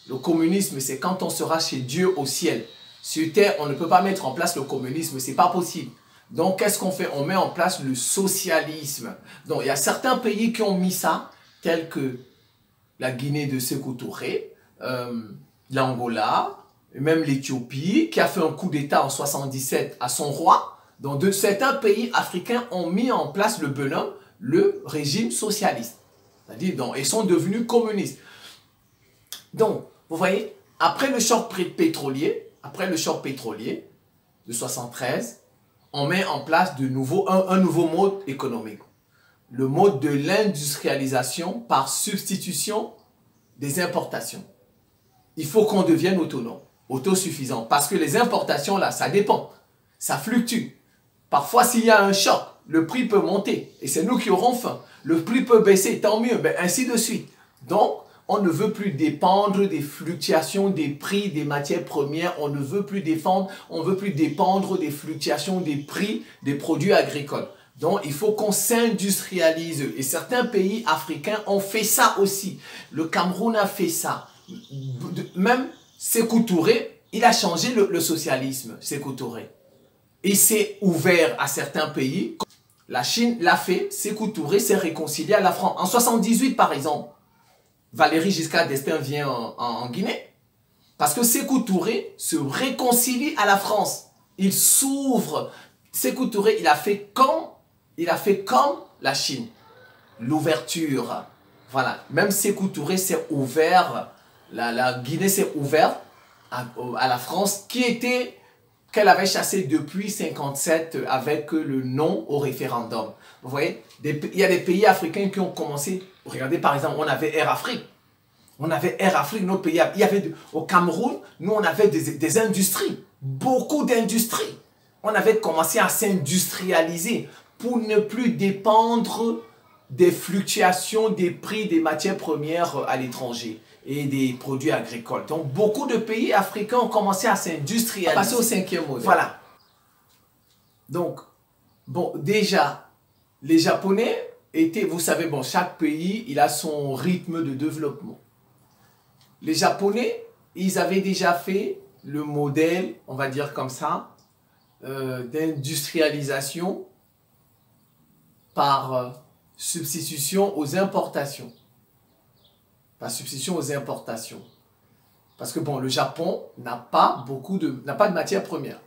Le communisme, c'est quand on sera chez Dieu au ciel. Sur terre, on ne peut pas mettre en place le communisme, c'est pas possible. Donc, qu'est-ce qu'on fait? On met en place le socialisme. Donc, il y a certains pays qui ont mis ça, tels que la Guinée de Sékou Touré, l'Angola, même l'Éthiopie, qui a fait un coup d'État en 77 à son roi. Donc, certains pays africains ont mis en place le Bénin, le régime socialiste. C'est-à-dire, ils sont devenus communistes. Donc, vous voyez, après le choc pétrolier de 73, on met en place un nouveau mode économique. Le mode de l'industrialisation par substitution des importations. Il faut qu'on devienne autonome, autosuffisant. Parce que les importations, là, ça dépend. Ça fluctue. Parfois, s'il y a un choc, le prix peut monter. Et c'est nous qui aurons faim. Le prix peut baisser, tant mieux. Ben, ainsi de suite. Donc, on ne veut plus dépendre des fluctuations des prix des matières premières. On ne veut plus dépendre des fluctuations des prix des produits agricoles. Donc, il faut qu'on s'industrialise. Et certains pays africains ont fait ça aussi. Le Cameroun a fait ça. Même Sékou Touré, il a changé le socialisme, Sékou Touré. Il s'est ouvert à certains pays, La Chine l'a fait, Sékou Touré s'est réconcilié à la France. En 78, par exemple, Valéry Giscard d'Estaing vient en Guinée. Parce que Sékou Touré se réconcilie à la France. Il s'ouvre. Sékou Touré, il a fait comme la Chine. L'ouverture. Voilà. Même Sékou Touré s'est ouvert. La Guinée s'est ouverte à la France, qu'elle avait chassé depuis 1957 avec le non au référendum. Vous voyez, il y a des pays africains qui ont commencé. Regardez, par exemple, on avait Air Afrique. On avait Air Afrique, notre pays. Il y avait au Cameroun, nous, on avait des industries. Beaucoup d'industries. On avait commencé à s'industrialiser pour ne plus dépendre des fluctuations des prix des matières premières à l'étranger et des produits agricoles. Donc, beaucoup de pays africains ont commencé à s'industrialiser. Passer au 5e modèle. Voilà. Donc, bon, déjà, les Japonais étaient, vous savez, bon, chaque pays, il a son rythme de développement. Les Japonais, ils avaient déjà fait le modèle, on va dire comme ça, d'industrialisation par substitution aux importations. Par substitution aux importations. Parce que bon, le Japon n'a pas de matières premières.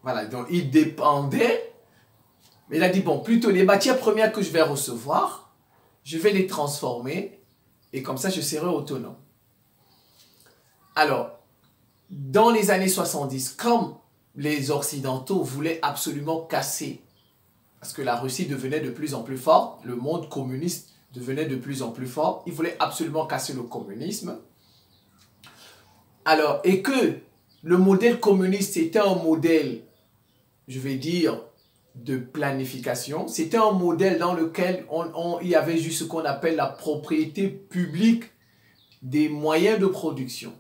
Voilà, donc il dépendait, mais il a dit, bon, plutôt les matières premières que je vais recevoir, je vais les transformer et comme ça, je serai autonome. Alors, dans les années 70, comme les Occidentaux voulaient absolument casser, parce que la Russie devenait de plus en plus forte, le monde communiste devenait de plus en plus fort, ils voulaient absolument casser le communisme. Alors, et que le modèle communiste était un modèle, je vais dire, de planification. C'était un modèle dans lequel il y avait juste ce qu'on appelle la propriété publique des moyens de production.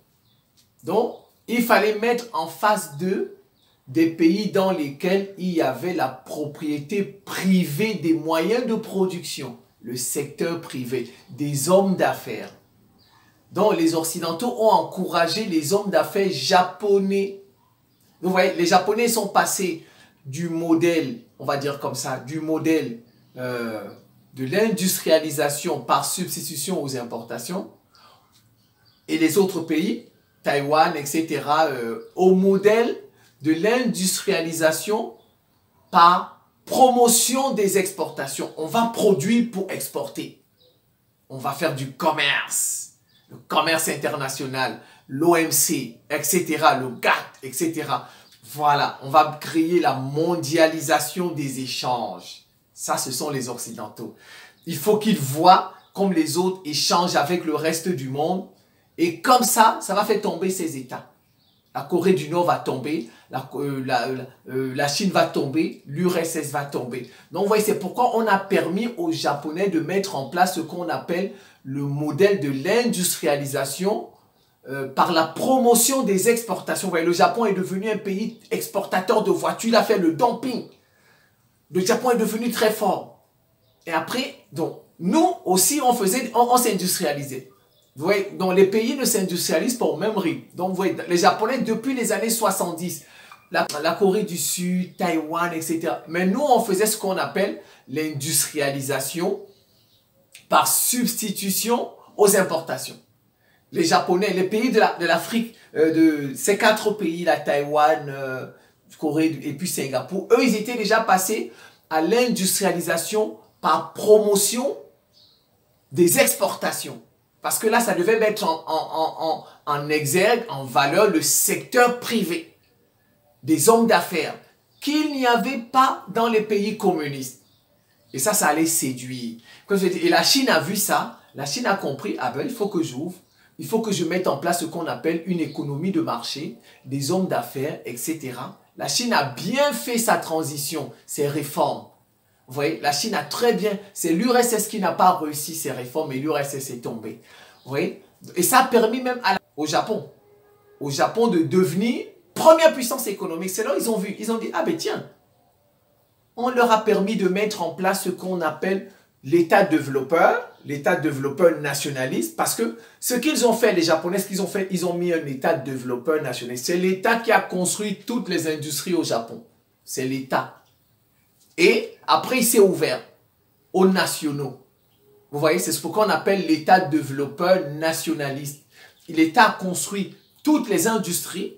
Donc, il fallait mettre en face d'eux des pays dans lesquels il y avait la propriété privée des moyens de production, le secteur privé, des hommes d'affaires. Donc, les Occidentaux ont encouragé les hommes d'affaires japonais. Vous voyez, les Japonais sont passés du modèle, on va dire comme ça, du modèle de l'industrialisation par substitution aux importations, et les autres pays, Taïwan, etc., au modèle de l'industrialisation par promotion des exportations. On va produire pour exporter. On va faire du commerce, le commerce international, l'OMC, etc., le GATT, etc. Voilà, on va créer la mondialisation des échanges. Ça, ce sont les Occidentaux. Il faut qu'ils voient comme les autres échangent avec le reste du monde. Et comme ça va faire tomber ces États. La Corée du Nord va tomber, la Chine va tomber, l'URSS va tomber. Donc, vous voyez, c'est pourquoi on a permis aux Japonais de mettre en place ce qu'on appelle le modèle de l'industrialisation par la promotion des exportations. Vous voyez, le Japon est devenu un pays exportateur de voitures, il a fait le dumping. Le Japon est devenu très fort. Et après, donc, nous aussi, on s'industrialisait. Vous voyez, donc les pays ne s'industrialisent pas au même rythme. Donc, vous voyez, les Japonais, depuis les années 70, la Corée du Sud, Taïwan, etc. Mais nous, on faisait ce qu'on appelle l'industrialisation par substitution aux importations. Les Japonais, les pays de l'Afrique, de ces 4 pays, la Taïwan, Corée et puis Singapour, eux, ils étaient déjà passés à l'industrialisation par promotion des exportations. Parce que là, ça devait mettre en exergue, en valeur, le secteur privé des hommes d'affaires qu'il n'y avait pas dans les pays communistes. Et ça allait séduire. Et la Chine a vu ça. La Chine a compris, ah ben, il faut que j'ouvre. Il faut que je mette en place ce qu'on appelle une économie de marché, des hommes d'affaires, etc. La Chine a bien fait sa transition, ses réformes. Vous voyez, la Chine a très bien... C'est l'URSS qui n'a pas réussi ses réformes et l'URSS est tombé. Vous voyez? Et ça a permis même au Japon de devenir première puissance économique. C'est là qu'ils ont vu. Ils ont dit, ah ben tiens, on leur a permis de mettre en place ce qu'on appelle l'État développeur nationaliste. Parce que ce qu'ils ont fait, les Japonais, ce qu'ils ont fait, ils ont mis un État développeur nationaliste. C'est l'État qui a construit toutes les industries au Japon. C'est l'État. Et après, il s'est ouvert aux nationaux. Vous voyez, c'est ce qu'on appelle l'État développeur nationaliste. L'État a construit toutes les industries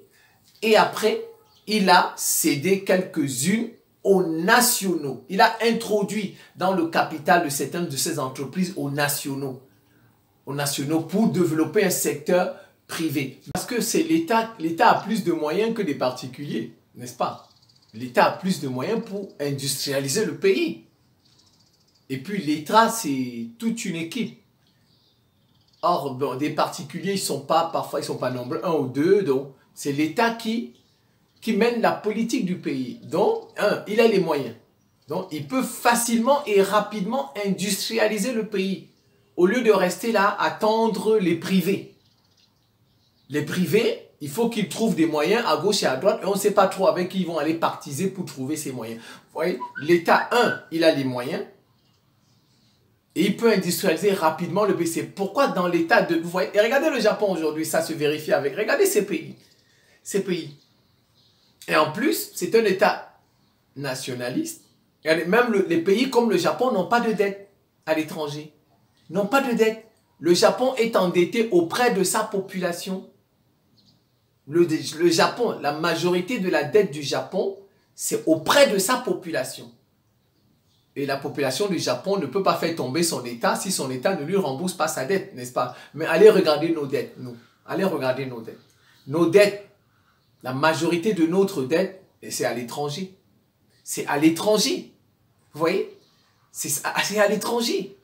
et après, il a cédé quelques-unes aux nationaux. Il a introduit dans le capital de certaines de ces entreprises aux nationaux pour développer un secteur privé. Parce que c'est l'État a plus de moyens que les particuliers, n'est-ce pas? L'État a plus de moyens pour industrialiser le pays. Et puis l'État, c'est toute une équipe. Or, bon, des particuliers, parfois ils sont pas nombreux, un ou deux, donc c'est l'État qui mène la politique du pays. Donc, il a les moyens. Donc, il peut facilement et rapidement industrialiser le pays. Au lieu de rester là, attendre les privés. Les privés, il faut qu'ils trouvent des moyens à gauche et à droite, et on ne sait pas trop avec qui ils vont aller partiser pour trouver ces moyens. Vous voyez, l'État, il a les moyens, et il peut industrialiser rapidement le pays. C'est pourquoi dans l'État de... Vous voyez, et regardez le Japon aujourd'hui, ça se vérifie avec... Regardez ces pays. Ces pays. Et en plus, c'est un État nationaliste. Regardez, même les pays comme le Japon n'ont pas de dette à l'étranger. N'ont pas de dette. Le Japon est endetté auprès de sa population. Le Japon, la majorité de la dette du Japon, c'est auprès de sa population. Et la population du Japon ne peut pas faire tomber son État si son État ne lui rembourse pas sa dette, n'est-ce pas? Mais allez regarder nos dettes, nous. Allez regarder nos dettes. Nos dettes, la majorité de notre dette, c'est à l'étranger. C'est à l'étranger. Vous voyez? C'est à l'étranger.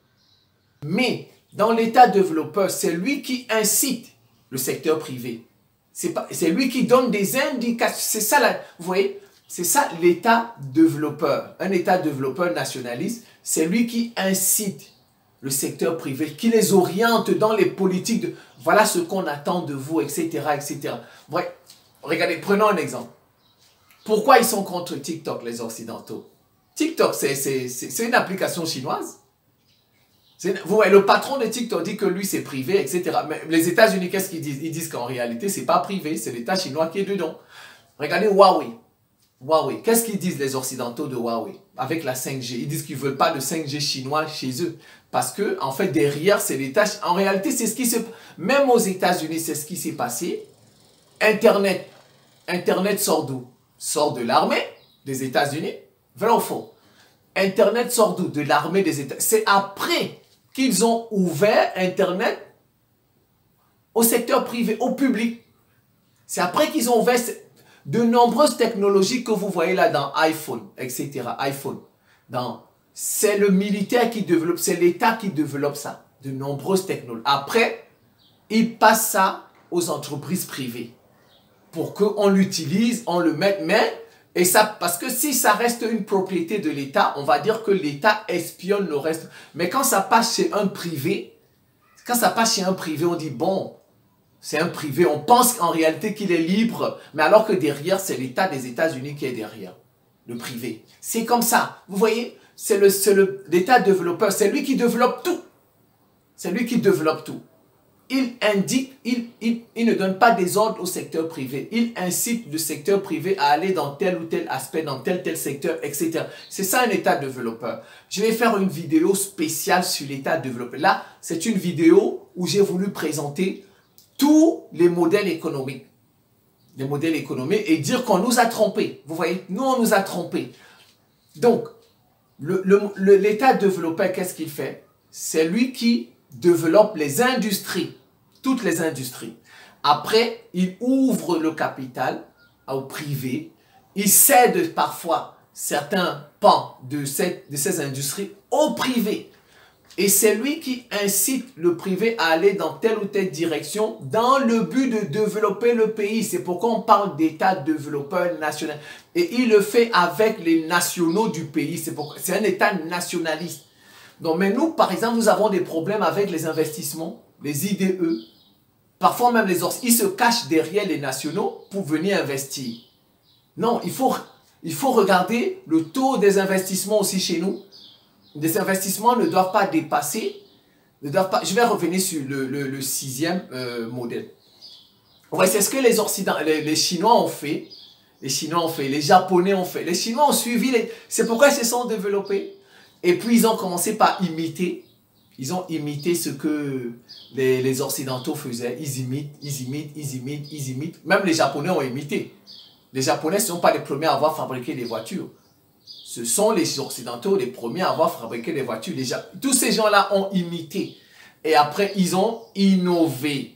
Mais dans l'État développeur, c'est lui qui incite le secteur privé. C'est lui qui donne des indications. C'est ça, vous voyez? C'est ça l'État développeur. Un État développeur nationaliste, c'est lui qui incite le secteur privé, qui les oriente dans les politiques de voilà ce qu'on attend de vous, etc. etc. Ouais. Regardez, prenons un exemple. Pourquoi ils sont contre TikTok, les Occidentaux? TikTok, c'est une application chinoise. Vous voyez, le patron de TikTok dit que lui, c'est privé, etc. Mais les États-Unis, qu'est-ce qu'ils disent? Ils disent qu'en réalité, c'est pas privé, c'est l'État chinois qui est dedans. Regardez Huawei. Huawei. Qu'est-ce qu'ils disent les Occidentaux de Huawei avec la 5G? Ils disent qu'ils ne veulent pas de 5G chinois chez eux. Parce que, en fait, derrière, c'est l'État. En réalité, c'est ce qui se... Même aux États-Unis, c'est ce qui s'est passé. Internet. Internet sort d'où? Sort de l'armée des États-Unis. Vrai ou faux? Internet sort d'où? De l'armée des États-Unis. C'est après qu'ils ont ouvert Internet au secteur privé, au public. C'est après qu'ils ont ouvert de nombreuses technologies que vous voyez là dans iPhone, etc. iPhone. C'est le militaire qui développe, c'est l'État qui développe ça. De nombreuses technologies. Après, ils passent ça aux entreprises privées. Pour qu'on l'utilise, on le mette, et ça, parce que si ça reste une propriété de l'État, on va dire que l'État espionne le reste. Mais quand ça passe chez un privé, on dit bon, c'est un privé. On pense en réalité qu'il est libre, mais alors que derrière, c'est l'État des États-Unis qui est derrière, le privé. C'est comme ça. Vous voyez, c'est l'État développeur, c'est lui qui développe tout. C'est lui qui développe tout. Il indique, il ne donne pas des ordres au secteur privé. Il incite le secteur privé à aller dans tel ou tel aspect, dans tel secteur, etc. C'est ça un État développeur. Je vais faire une vidéo spéciale sur l'État développeur. Là, c'est une vidéo où j'ai voulu présenter tous les modèles économiques. Les modèles économiques et dire qu'on nous a trompés. Vous voyez, nous on nous a trompés. Donc, l'État développeur, qu'est-ce qu'il fait? C'est lui qui développe les industries, toutes les industries. Après, il ouvre le capital au privé. Il cède parfois certains pans de ces industries au privé. Et c'est lui qui incite le privé à aller dans telle ou telle direction dans le but de développer le pays. C'est pourquoi on parle d'État développeur national. Et il le fait avec les nationaux du pays. C'est un État nationaliste. Donc, mais nous, par exemple, nous avons des problèmes avec les investissements, les IDE. Parfois même ils se cachent derrière les nationaux pour venir investir. Non, il faut regarder le taux des investissements aussi chez nous. Les investissements ne doivent pas dépasser, je vais revenir sur le sixième modèle. Ouais, c'est ce que les Chinois ont fait. Les Chinois ont fait, les Japonais ont fait, les Chinois ont suivi, c'est pourquoi ils se sont développés. Et puis ils ont commencé par imiter. Ils ont imité ce que les Occidentaux faisaient. Ils imitent, ils imitent, ils imitent, ils imitent. Même les Japonais ont imité. Les Japonais ne sont pas les premiers à avoir fabriqué des voitures. Ce sont les Occidentaux les premiers à avoir fabriqué des voitures. Tous ces gens-là ont imité. Et après, ils ont innové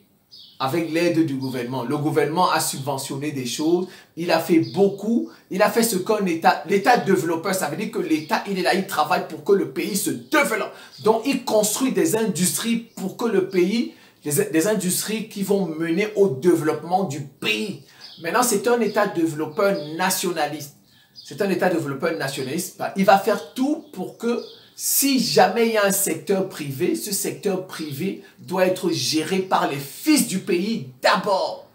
avec l'aide du gouvernement. Le gouvernement a subventionné des choses. Il a fait beaucoup. Il a fait ce qu'un État... L'État développeur, ça veut dire que l'État, il est là, il travaille pour que le pays se développe. Donc, il construit des industries pour que le pays... Des industries qui vont mener au développement du pays. Maintenant, c'est un État développeur nationaliste. C'est un État développeur nationaliste. Il va faire tout pour que si jamais il y a un secteur privé, ce secteur privé doit être géré par les fils du pays d'abord,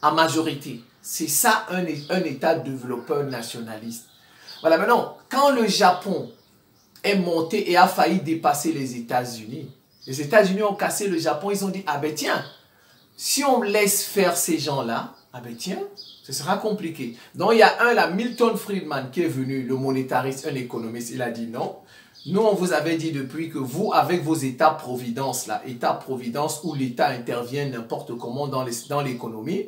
en majorité. C'est ça un État développeur nationaliste. Voilà, maintenant, quand le Japon est monté et a failli dépasser les États-Unis ont cassé le Japon, ils ont dit, ah ben tiens, si on laisse faire ces gens-là, ah ben tiens, ce sera compliqué. Donc il y a là, Milton Friedman qui est venu, le monétariste, un économiste, il a dit non. Nous, on vous avait dit depuis que vous, avec vos États-providence, là, État-providence où l'État intervient n'importe comment dans l'économie,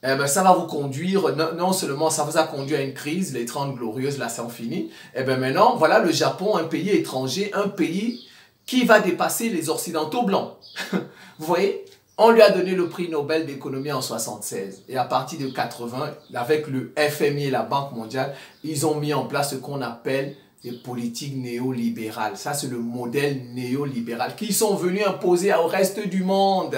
eh ben, ça va vous conduire, non seulement ça vous a conduit à une crise, les 30 glorieuses, là, sont finies. Eh bien maintenant, voilà le Japon, un pays étranger, un pays qui va dépasser les Occidentaux blancs. Vous voyez, on lui a donné le prix Nobel d'économie en 76. Et à partir de 80, avec le FMI et la Banque mondiale, ils ont mis en place ce qu'on appelle des politiques néolibérales. Ça, c'est le modèle néolibéral qu'ils sont venus imposer au reste du monde.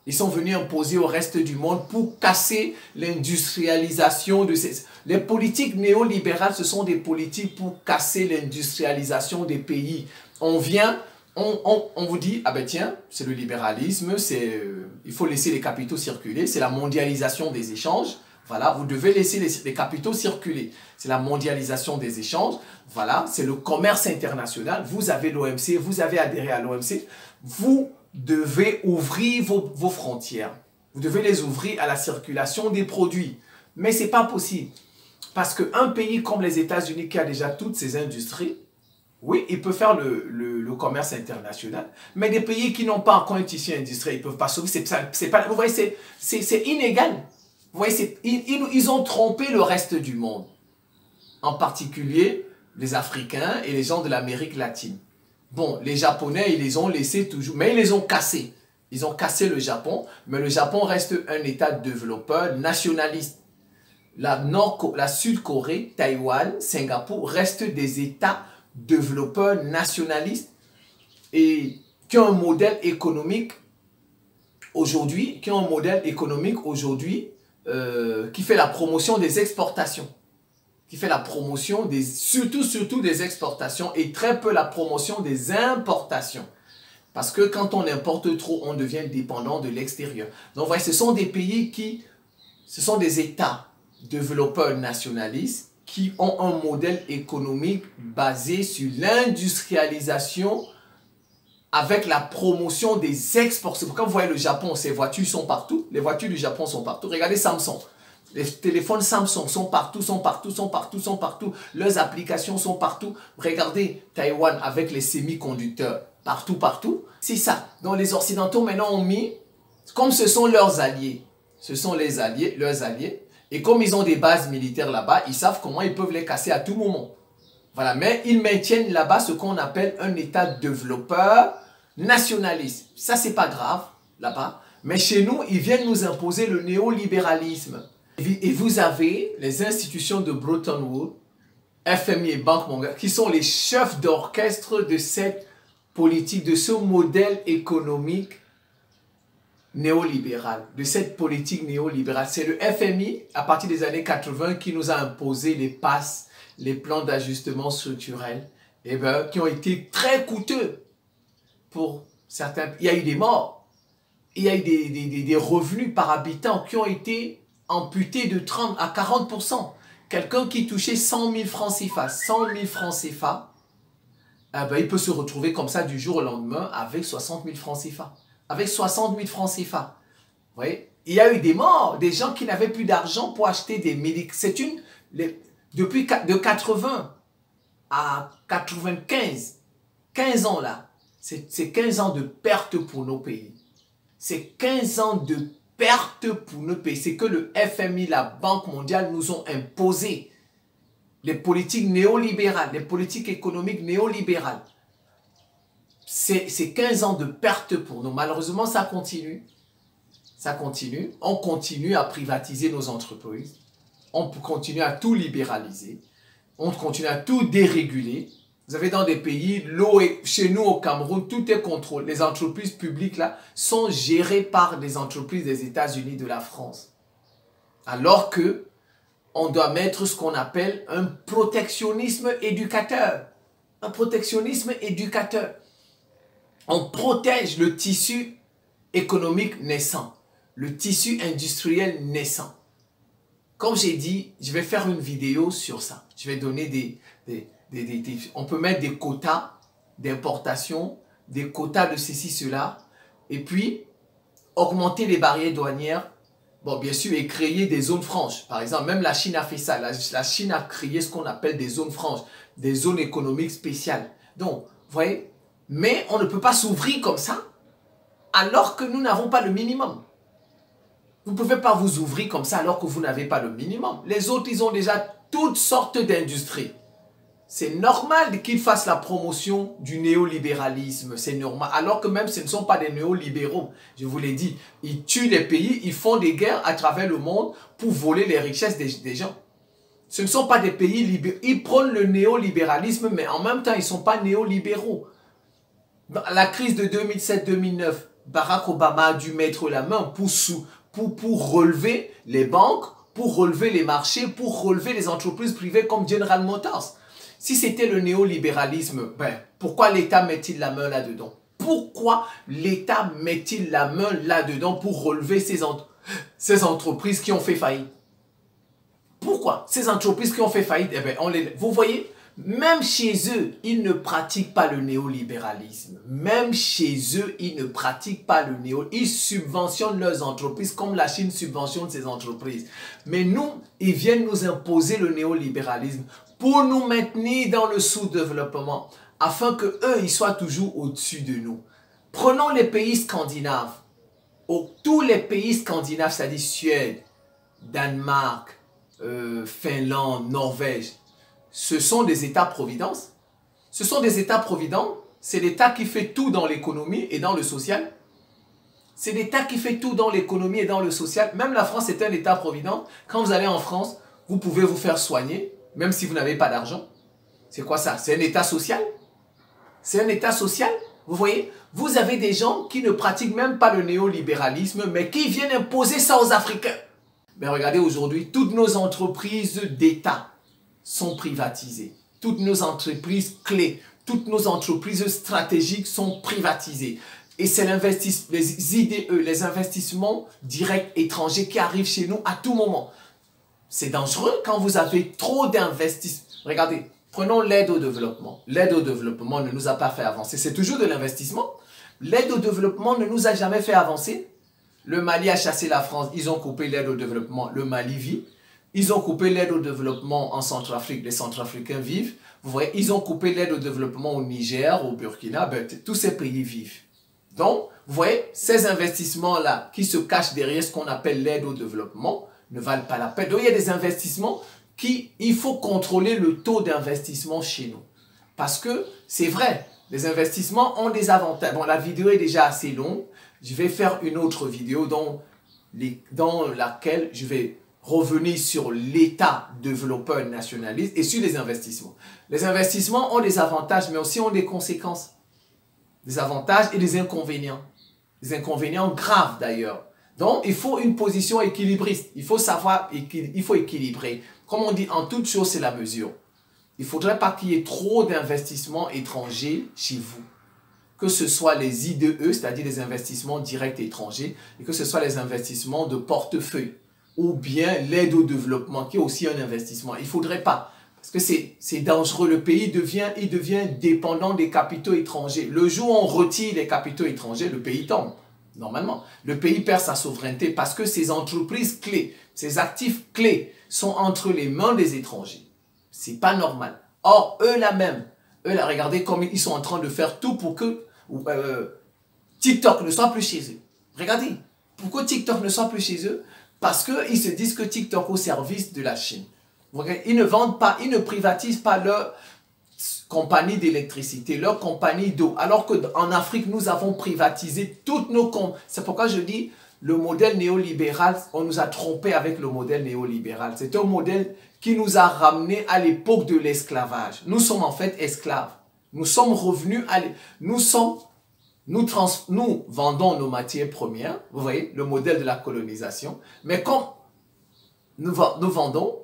Ils sont venus imposer au reste du monde pour casser l'industrialisation de ces... Les politiques néolibérales, ce sont des politiques pour casser l'industrialisation des pays. On vient, on vous dit, ah ben tiens, c'est le libéralisme, il faut laisser les capitaux circuler, c'est la mondialisation des échanges. Voilà, vous devez laisser les capitaux circuler. C'est la mondialisation des échanges. Voilà, c'est le commerce international. Vous avez l'OMC, vous avez adhéré à l'OMC. Vous devez ouvrir vos frontières. Vous devez les ouvrir à la circulation des produits. Mais ce n'est pas possible. Parce qu'un pays comme les États-Unis qui a déjà toutes ces industries, oui, il peut faire le commerce international. Mais des pays qui n'ont pas encore un tissu industriel, ils ne peuvent pas sauver. Vous voyez, c'est inégal. Vous voyez, ils ont trompé le reste du monde. En particulier les Africains et les gens de l'Amérique latine. Bon, les Japonais, ils les ont laissés toujours, mais ils les ont cassés. Ils ont cassé le Japon, mais le Japon reste un État développeur nationaliste. La Sud-Corée, Taïwan, Singapour restent des États développeurs nationalistes et qui ont un modèle économique aujourd'hui, qui fait la promotion des exportations. Qui fait la promotion surtout des exportations et très peu la promotion des importations. Parce que quand on importe trop, on devient dépendant de l'extérieur. Donc, vous voyez, ce sont des pays ce sont des États développeurs nationalistes qui ont un modèle économique basé sur l'industrialisation avec la promotion des exports. Quand vous voyez le Japon, ces voitures sont partout. Les voitures du Japon sont partout. Regardez Samsung. Les téléphones Samsung sont partout, sont partout, sont partout, sont partout. Leurs applications sont partout. Regardez Taïwan avec les semi-conducteurs. Partout, partout. C'est ça. Donc les Occidentaux maintenant ont mis, comme ce sont leurs alliés, ce sont leurs alliés. Et comme ils ont des bases militaires là-bas, ils savent comment ils peuvent les casser à tout moment. Voilà, mais ils maintiennent là-bas ce qu'on appelle un État développeur nationaliste. Ça, c'est pas grave, là-bas. Mais chez nous, ils viennent nous imposer le néolibéralisme. Et vous avez les institutions de Bretton Woods, FMI et Banque mondiale, qui sont les chefs d'orchestre de cette politique, de ce modèle économique néolibéral, de cette politique néolibérale. C'est le FMI, à partir des années 80, qui nous a imposé les PASS, les plans d'ajustement structurel, qui ont été très coûteux pour certains. Il y a eu des morts, il y a eu des revenus par habitant qui ont été amputés de 30 à 40%. Quelqu'un qui touchait 100 000 francs CFA, il peut se retrouver comme ça du jour au lendemain avec 60 000 francs CFA. Avec 60 000 francs CFA. Vous voyez, il y a eu des morts, des gens qui n'avaient plus d'argent pour acheter des médicaments. C'est depuis de 80 à 95, 15 ans là, c'est 15 ans de perte pour nos pays. C'est 15 ans de perte pour nos pays. C'est que le FMI, la Banque mondiale nous ont imposé les politiques néolibérales, les politiques économiques néolibérales. C'est 15 ans de perte pour nous. Malheureusement, ça continue. Ça continue. On continue à privatiser nos entreprises. On continue à tout libéraliser. On continue à tout déréguler. Vous avez dans des pays, chez nous au Cameroun, tout est contrôlé. Les entreprises publiques là sont gérées par des entreprises des États-Unis, de la France. Alors que on doit mettre ce qu'on appelle un protectionnisme éducateur. Un protectionnisme éducateur. On protège le tissu économique naissant, le tissu industriel naissant. Comme j'ai dit, je vais faire une vidéo sur ça. Je vais donner on peut mettre des quotas d'importation, des quotas de ceci, cela, et puis augmenter les barrières douanières. Bon, bien sûr, et créer des zones franches. Par exemple, même la Chine a fait ça. La Chine a créé ce qu'on appelle des zones franches, des zones économiques spéciales. Donc, vous voyez, mais on ne peut pas s'ouvrir comme ça alors que nous n'avons pas le minimum. Vous ne pouvez pas vous ouvrir comme ça alors que vous n'avez pas le minimum. Les autres, ils ont déjà toutes sortes d'industries. C'est normal qu'ils fassent la promotion du néolibéralisme. C'est normal. Alors que même ce ne sont pas des néolibéraux. Je vous l'ai dit. Ils tuent les pays, ils font des guerres à travers le monde pour voler les richesses des gens. Ce ne sont pas des pays libéraux. Ils prônent le néolibéralisme, mais en même temps, ils ne sont pas néolibéraux. Dans la crise de 2007-2009, Barack Obama a dû mettre la main pour relever les banques, pour relever les marchés, pour relever les entreprises privées comme General Motors. Si c'était le néolibéralisme, pourquoi l'État met-il la main là-dedans? Pourquoi l'État met-il la main là-dedans pour relever ces entreprises qui ont fait faillite? Pourquoi? Ces entreprises qui ont fait faillite, vous voyez, même chez eux, ils ne pratiquent pas le néolibéralisme. Même chez eux, ils ne pratiquent pas le néolibéralisme. Ils subventionnent leurs entreprises comme la Chine subventionne ses entreprises. Mais nous, ils viennent nous imposer le néolibéralisme pour nous maintenir dans le sous-développement, afin qu'eux, ils soient toujours au-dessus de nous. Prenons les pays scandinaves. Tous les pays scandinaves, c'est-à-dire Suède, Danemark, Finlande, Norvège, ce sont des États-providence. Ce sont des États-providence. C'est l'État qui fait tout dans l'économie et dans le social. C'est l'État qui fait tout dans l'économie et dans le social. Même la France est un État-providence. Quand vous allez en France, vous pouvez vous faire soigner, même si vous n'avez pas d'argent. C'est quoi ça? C'est un État social? C'est un État social? Vous voyez? Vous avez des gens qui ne pratiquent même pas le néolibéralisme, mais qui viennent imposer ça aux Africains. Mais regardez aujourd'hui, toutes nos entreprises d'État sont privatisées. Toutes nos entreprises clés, toutes nos entreprises stratégiques sont privatisées. Et c'est les IDE, les investissements directs étrangers qui arrivent chez nous à tout moment. C'est dangereux quand vous avez trop d'investissements. Regardez, prenons l'aide au développement. L'aide au développement ne nous a pas fait avancer. C'est toujours de l'investissement. L'aide au développement ne nous a jamais fait avancer. Le Mali a chassé la France. Ils ont coupé l'aide au développement. Le Mali vit. Ils ont coupé l'aide au développement en Centrafrique. Les Centrafricains vivent. Vous voyez, ils ont coupé l'aide au développement au Niger, au Burkina. Tous ces pays vivent. Donc, vous voyez, ces investissements-là qui se cachent derrière ce qu'on appelle l'aide au développement ne valent pas la peine. Donc, il y a des investissements il faut contrôler le taux d'investissement chez nous. Parce que c'est vrai, les investissements ont des avantages. Bon, la vidéo est déjà assez longue. Je vais faire une autre vidéo dans laquelle je vais revenir sur l'État développeur nationaliste et sur les investissements. Les investissements ont des avantages, mais aussi ont des conséquences. Des avantages et des inconvénients. Des inconvénients graves d'ailleurs. Donc, il faut une position équilibriste. Il faut savoir, il faut équilibrer. Comme on dit, en toute chose, c'est la mesure. Il ne faudrait pas qu'il y ait trop d'investissements étrangers chez vous. Que ce soit les IDE, c'est-à-dire les investissements directs étrangers, et que ce soit les investissements de portefeuille, ou bien l'aide au développement, qui est aussi un investissement. Il ne faudrait pas. Parce que c'est dangereux. Le pays il devient dépendant des capitaux étrangers. Le jour où on retire les capitaux étrangers, le pays tombe. Normalement, le pays perd sa souveraineté parce que ses entreprises clés, ses actifs clés sont entre les mains des étrangers. C'est pas normal. Or, eux là même, regardez comme ils sont en train de faire tout pour que TikTok ne soit plus chez eux. Regardez, pourquoi TikTok ne soit plus chez eux? Parce qu'ils se disent que TikTok au service de la Chine. Ils ne vendent pas, ils ne privatisent pas leur compagnie d'électricité, leur compagnie d'eau. Alors qu'en Afrique, nous avons privatisé toutes nos comptes. C'est pourquoi je dis, le modèle néolibéral, on nous a trompés avec le modèle néolibéral. C'est un modèle qui nous a ramenés à l'époque de l'esclavage. Nous sommes en fait esclaves. Nous sommes revenus à... Nous vendons nos matières premières, vous voyez, le modèle de la colonisation, mais comme nous vendons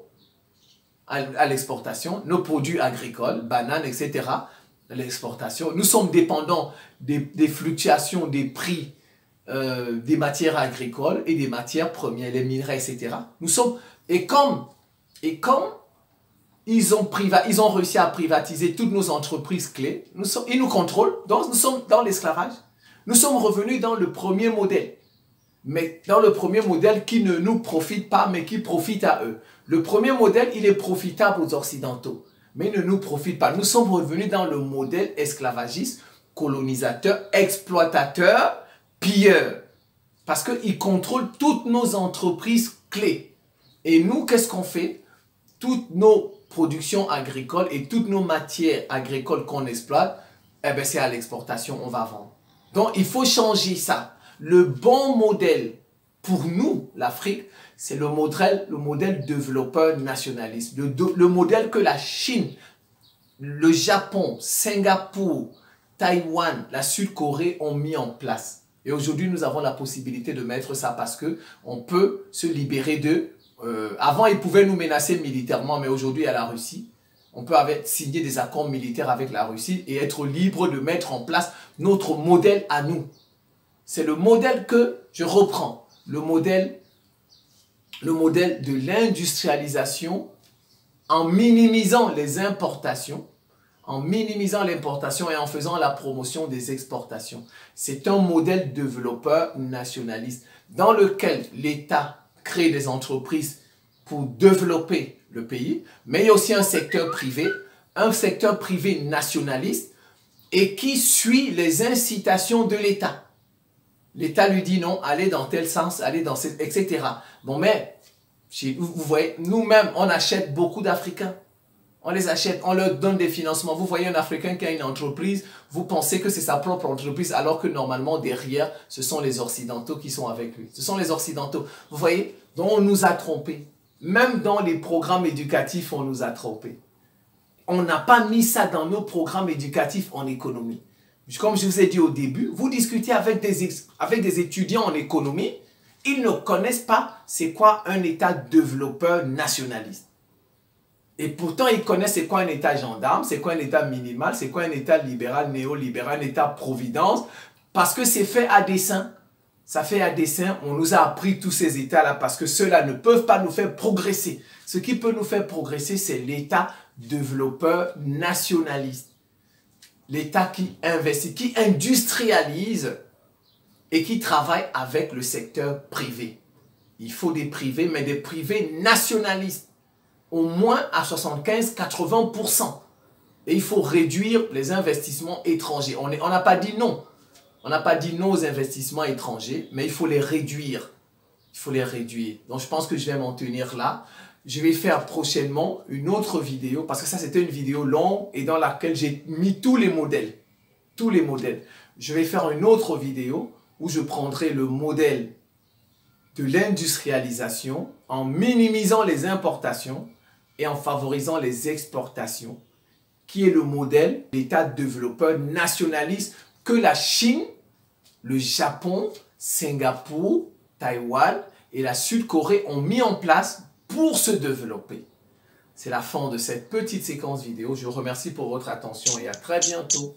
à l'exportation nos produits agricoles, bananes, etc., l'exportation, nous sommes dépendants des fluctuations des prix des matières agricoles et des matières premières, les minerais, etc. Et comme ils ont réussi à privatiser toutes nos entreprises clés, ils nous contrôlent, donc nous sommes dans l'esclavage. Nous sommes revenus dans le premier modèle, mais dans le premier modèle qui ne nous profite pas, mais qui profite à eux. Le premier modèle, il est profitable aux Occidentaux, mais il ne nous profite pas. Nous sommes revenus dans le modèle esclavagiste, colonisateur, exploitateur, pilleur, parce qu'ils contrôlent toutes nos entreprises clés. Et nous, qu'est-ce qu'on fait? Toutes nos productions agricoles et toutes nos matières agricoles qu'on exploite, eh ben c'est à l'exportation, on va vendre. Donc, il faut changer ça. Le bon modèle pour nous, l'Afrique, c'est le modèle développeur nationaliste. Le modèle que la Chine, le Japon, Singapour, Taïwan, la Sud-Corée ont mis en place. Et aujourd'hui, nous avons la possibilité de mettre ça parce qu'on peut se libérer d'eux. Avant, ils pouvaient nous menacer militairement, mais aujourd'hui, il y a la Russie. On peut signer des accords militaires avec la Russie et être libre de mettre en place notre modèle à nous. C'est le modèle que je reprends. Le modèle de l'industrialisation en minimisant les importations, en minimisant l'importation et en faisant la promotion des exportations. C'est un modèle développeur nationaliste dans lequel l'État crée des entreprises pour développer le pays, mais il y a aussi un secteur privé nationaliste et qui suit les incitations de l'État. L'État lui dit non, allez dans tel sens, allez dans cet, etc. Bon, mais vous voyez, nous-mêmes, on achète beaucoup d'Africains. On les achète, on leur donne des financements. Vous voyez un Africain qui a une entreprise, vous pensez que c'est sa propre entreprise, alors que normalement, derrière, ce sont les Occidentaux qui sont avec lui. Ce sont les Occidentaux. Vous voyez, donc on nous a trompés. Même dans les programmes éducatifs, on nous a trompés. On n'a pas mis ça dans nos programmes éducatifs en économie. Comme je vous ai dit au début, vous discutez avec des étudiants en économie, ils ne connaissent pas c'est quoi un État développeur nationaliste. Et pourtant, ils connaissent c'est quoi un État gendarme, c'est quoi un État minimal, c'est quoi un État libéral, néolibéral, un État providence, parce que c'est fait à dessein. Ça fait à dessein, on nous a appris tous ces États-là parce que ceux-là ne peuvent pas nous faire progresser. Ce qui peut nous faire progresser, c'est l'État développeur nationaliste. L'État qui investit, qui industrialise et qui travaille avec le secteur privé. Il faut des privés, mais des privés nationalistes. Au moins à 75-80%. Et il faut réduire les investissements étrangers. On n'a pas dit non. On n'a pas dit non aux investissements étrangers, mais il faut les réduire. Il faut les réduire. Donc, je pense que je vais m'en tenir là. Je vais faire prochainement une autre vidéo, parce que ça, c'était une vidéo longue et dans laquelle j'ai mis tous les modèles. Tous les modèles. Je vais faire une autre vidéo où je prendrai le modèle de l'industrialisation en minimisant les importations et en favorisant les exportations, qui est le modèle d'État développeur nationaliste que la Chine, le Japon, Singapour, Taïwan et la Sud-Corée ont mis en place pour se développer. C'est la fin de cette petite séquence vidéo. Je vous remercie pour votre attention et à très bientôt.